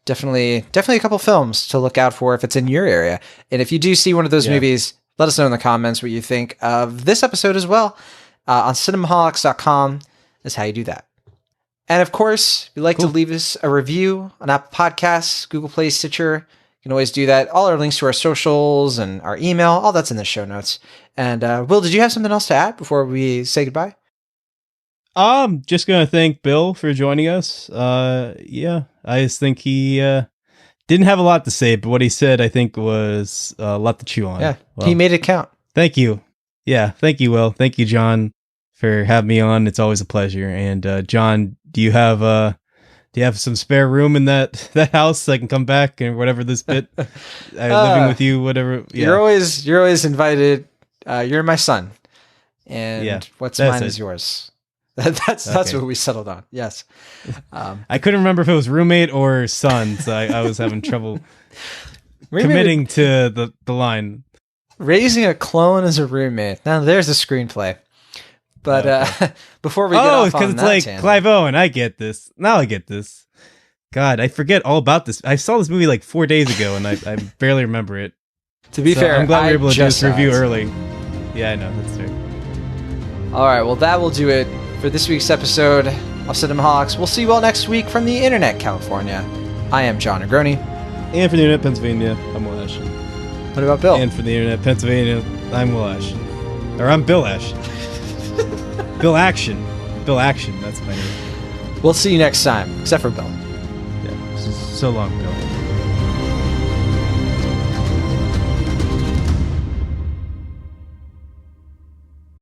definitely a couple films to look out for if it's in your area. And if you do see one of those movies, let us know in the comments what you think of this episode as well. On cinemaholics.com is how you do that. And of course, if you'd like to leave us a review on Apple Podcasts, Google Play, Stitcher, you can always do that. All our links to our socials and our email, all that's in the show notes. And Will, did you have something else to add before we say goodbye? Just going to thank Bill for joining us. I just think he didn't have a lot to say, but what he said, I think, was a lot to chew on. Yeah, he made it count. Thank you. Yeah, thank you, Will. Thank you, John, for having me on. It's always a pleasure. And John, do you have some spare room in that house so I can come back and whatever this bit living with you, whatever? Yeah. You're always invited. You're my son, and what's mine is yours. That's what we settled on. Yes. I couldn't remember if it was roommate or son, so I was having trouble committing to the line. Raising a clone as a roommate. Now there's a screenplay. But before we get off on that it's like tangent, Clive Owen. I get this. Now I get this. God, I forget all about this. I saw this movie like 4 days ago, and I barely remember it. To be fair, I'm glad we were able to do this review early. Yeah, I know. That's fair. All right, well, that will do it for this week's episode of Cinemaholics. We'll see you all next week from the Internet, California. I am John Negroni. And for the Internet, Pennsylvania, I'm Will Ashton. What about Bill? And for the Internet, Pennsylvania, I'm Will Ashton. Or I'm Bill Ashton. Bill Action. Bill Action, that's my name. We'll see you next time, except for Bill. Yeah, so long, Bill.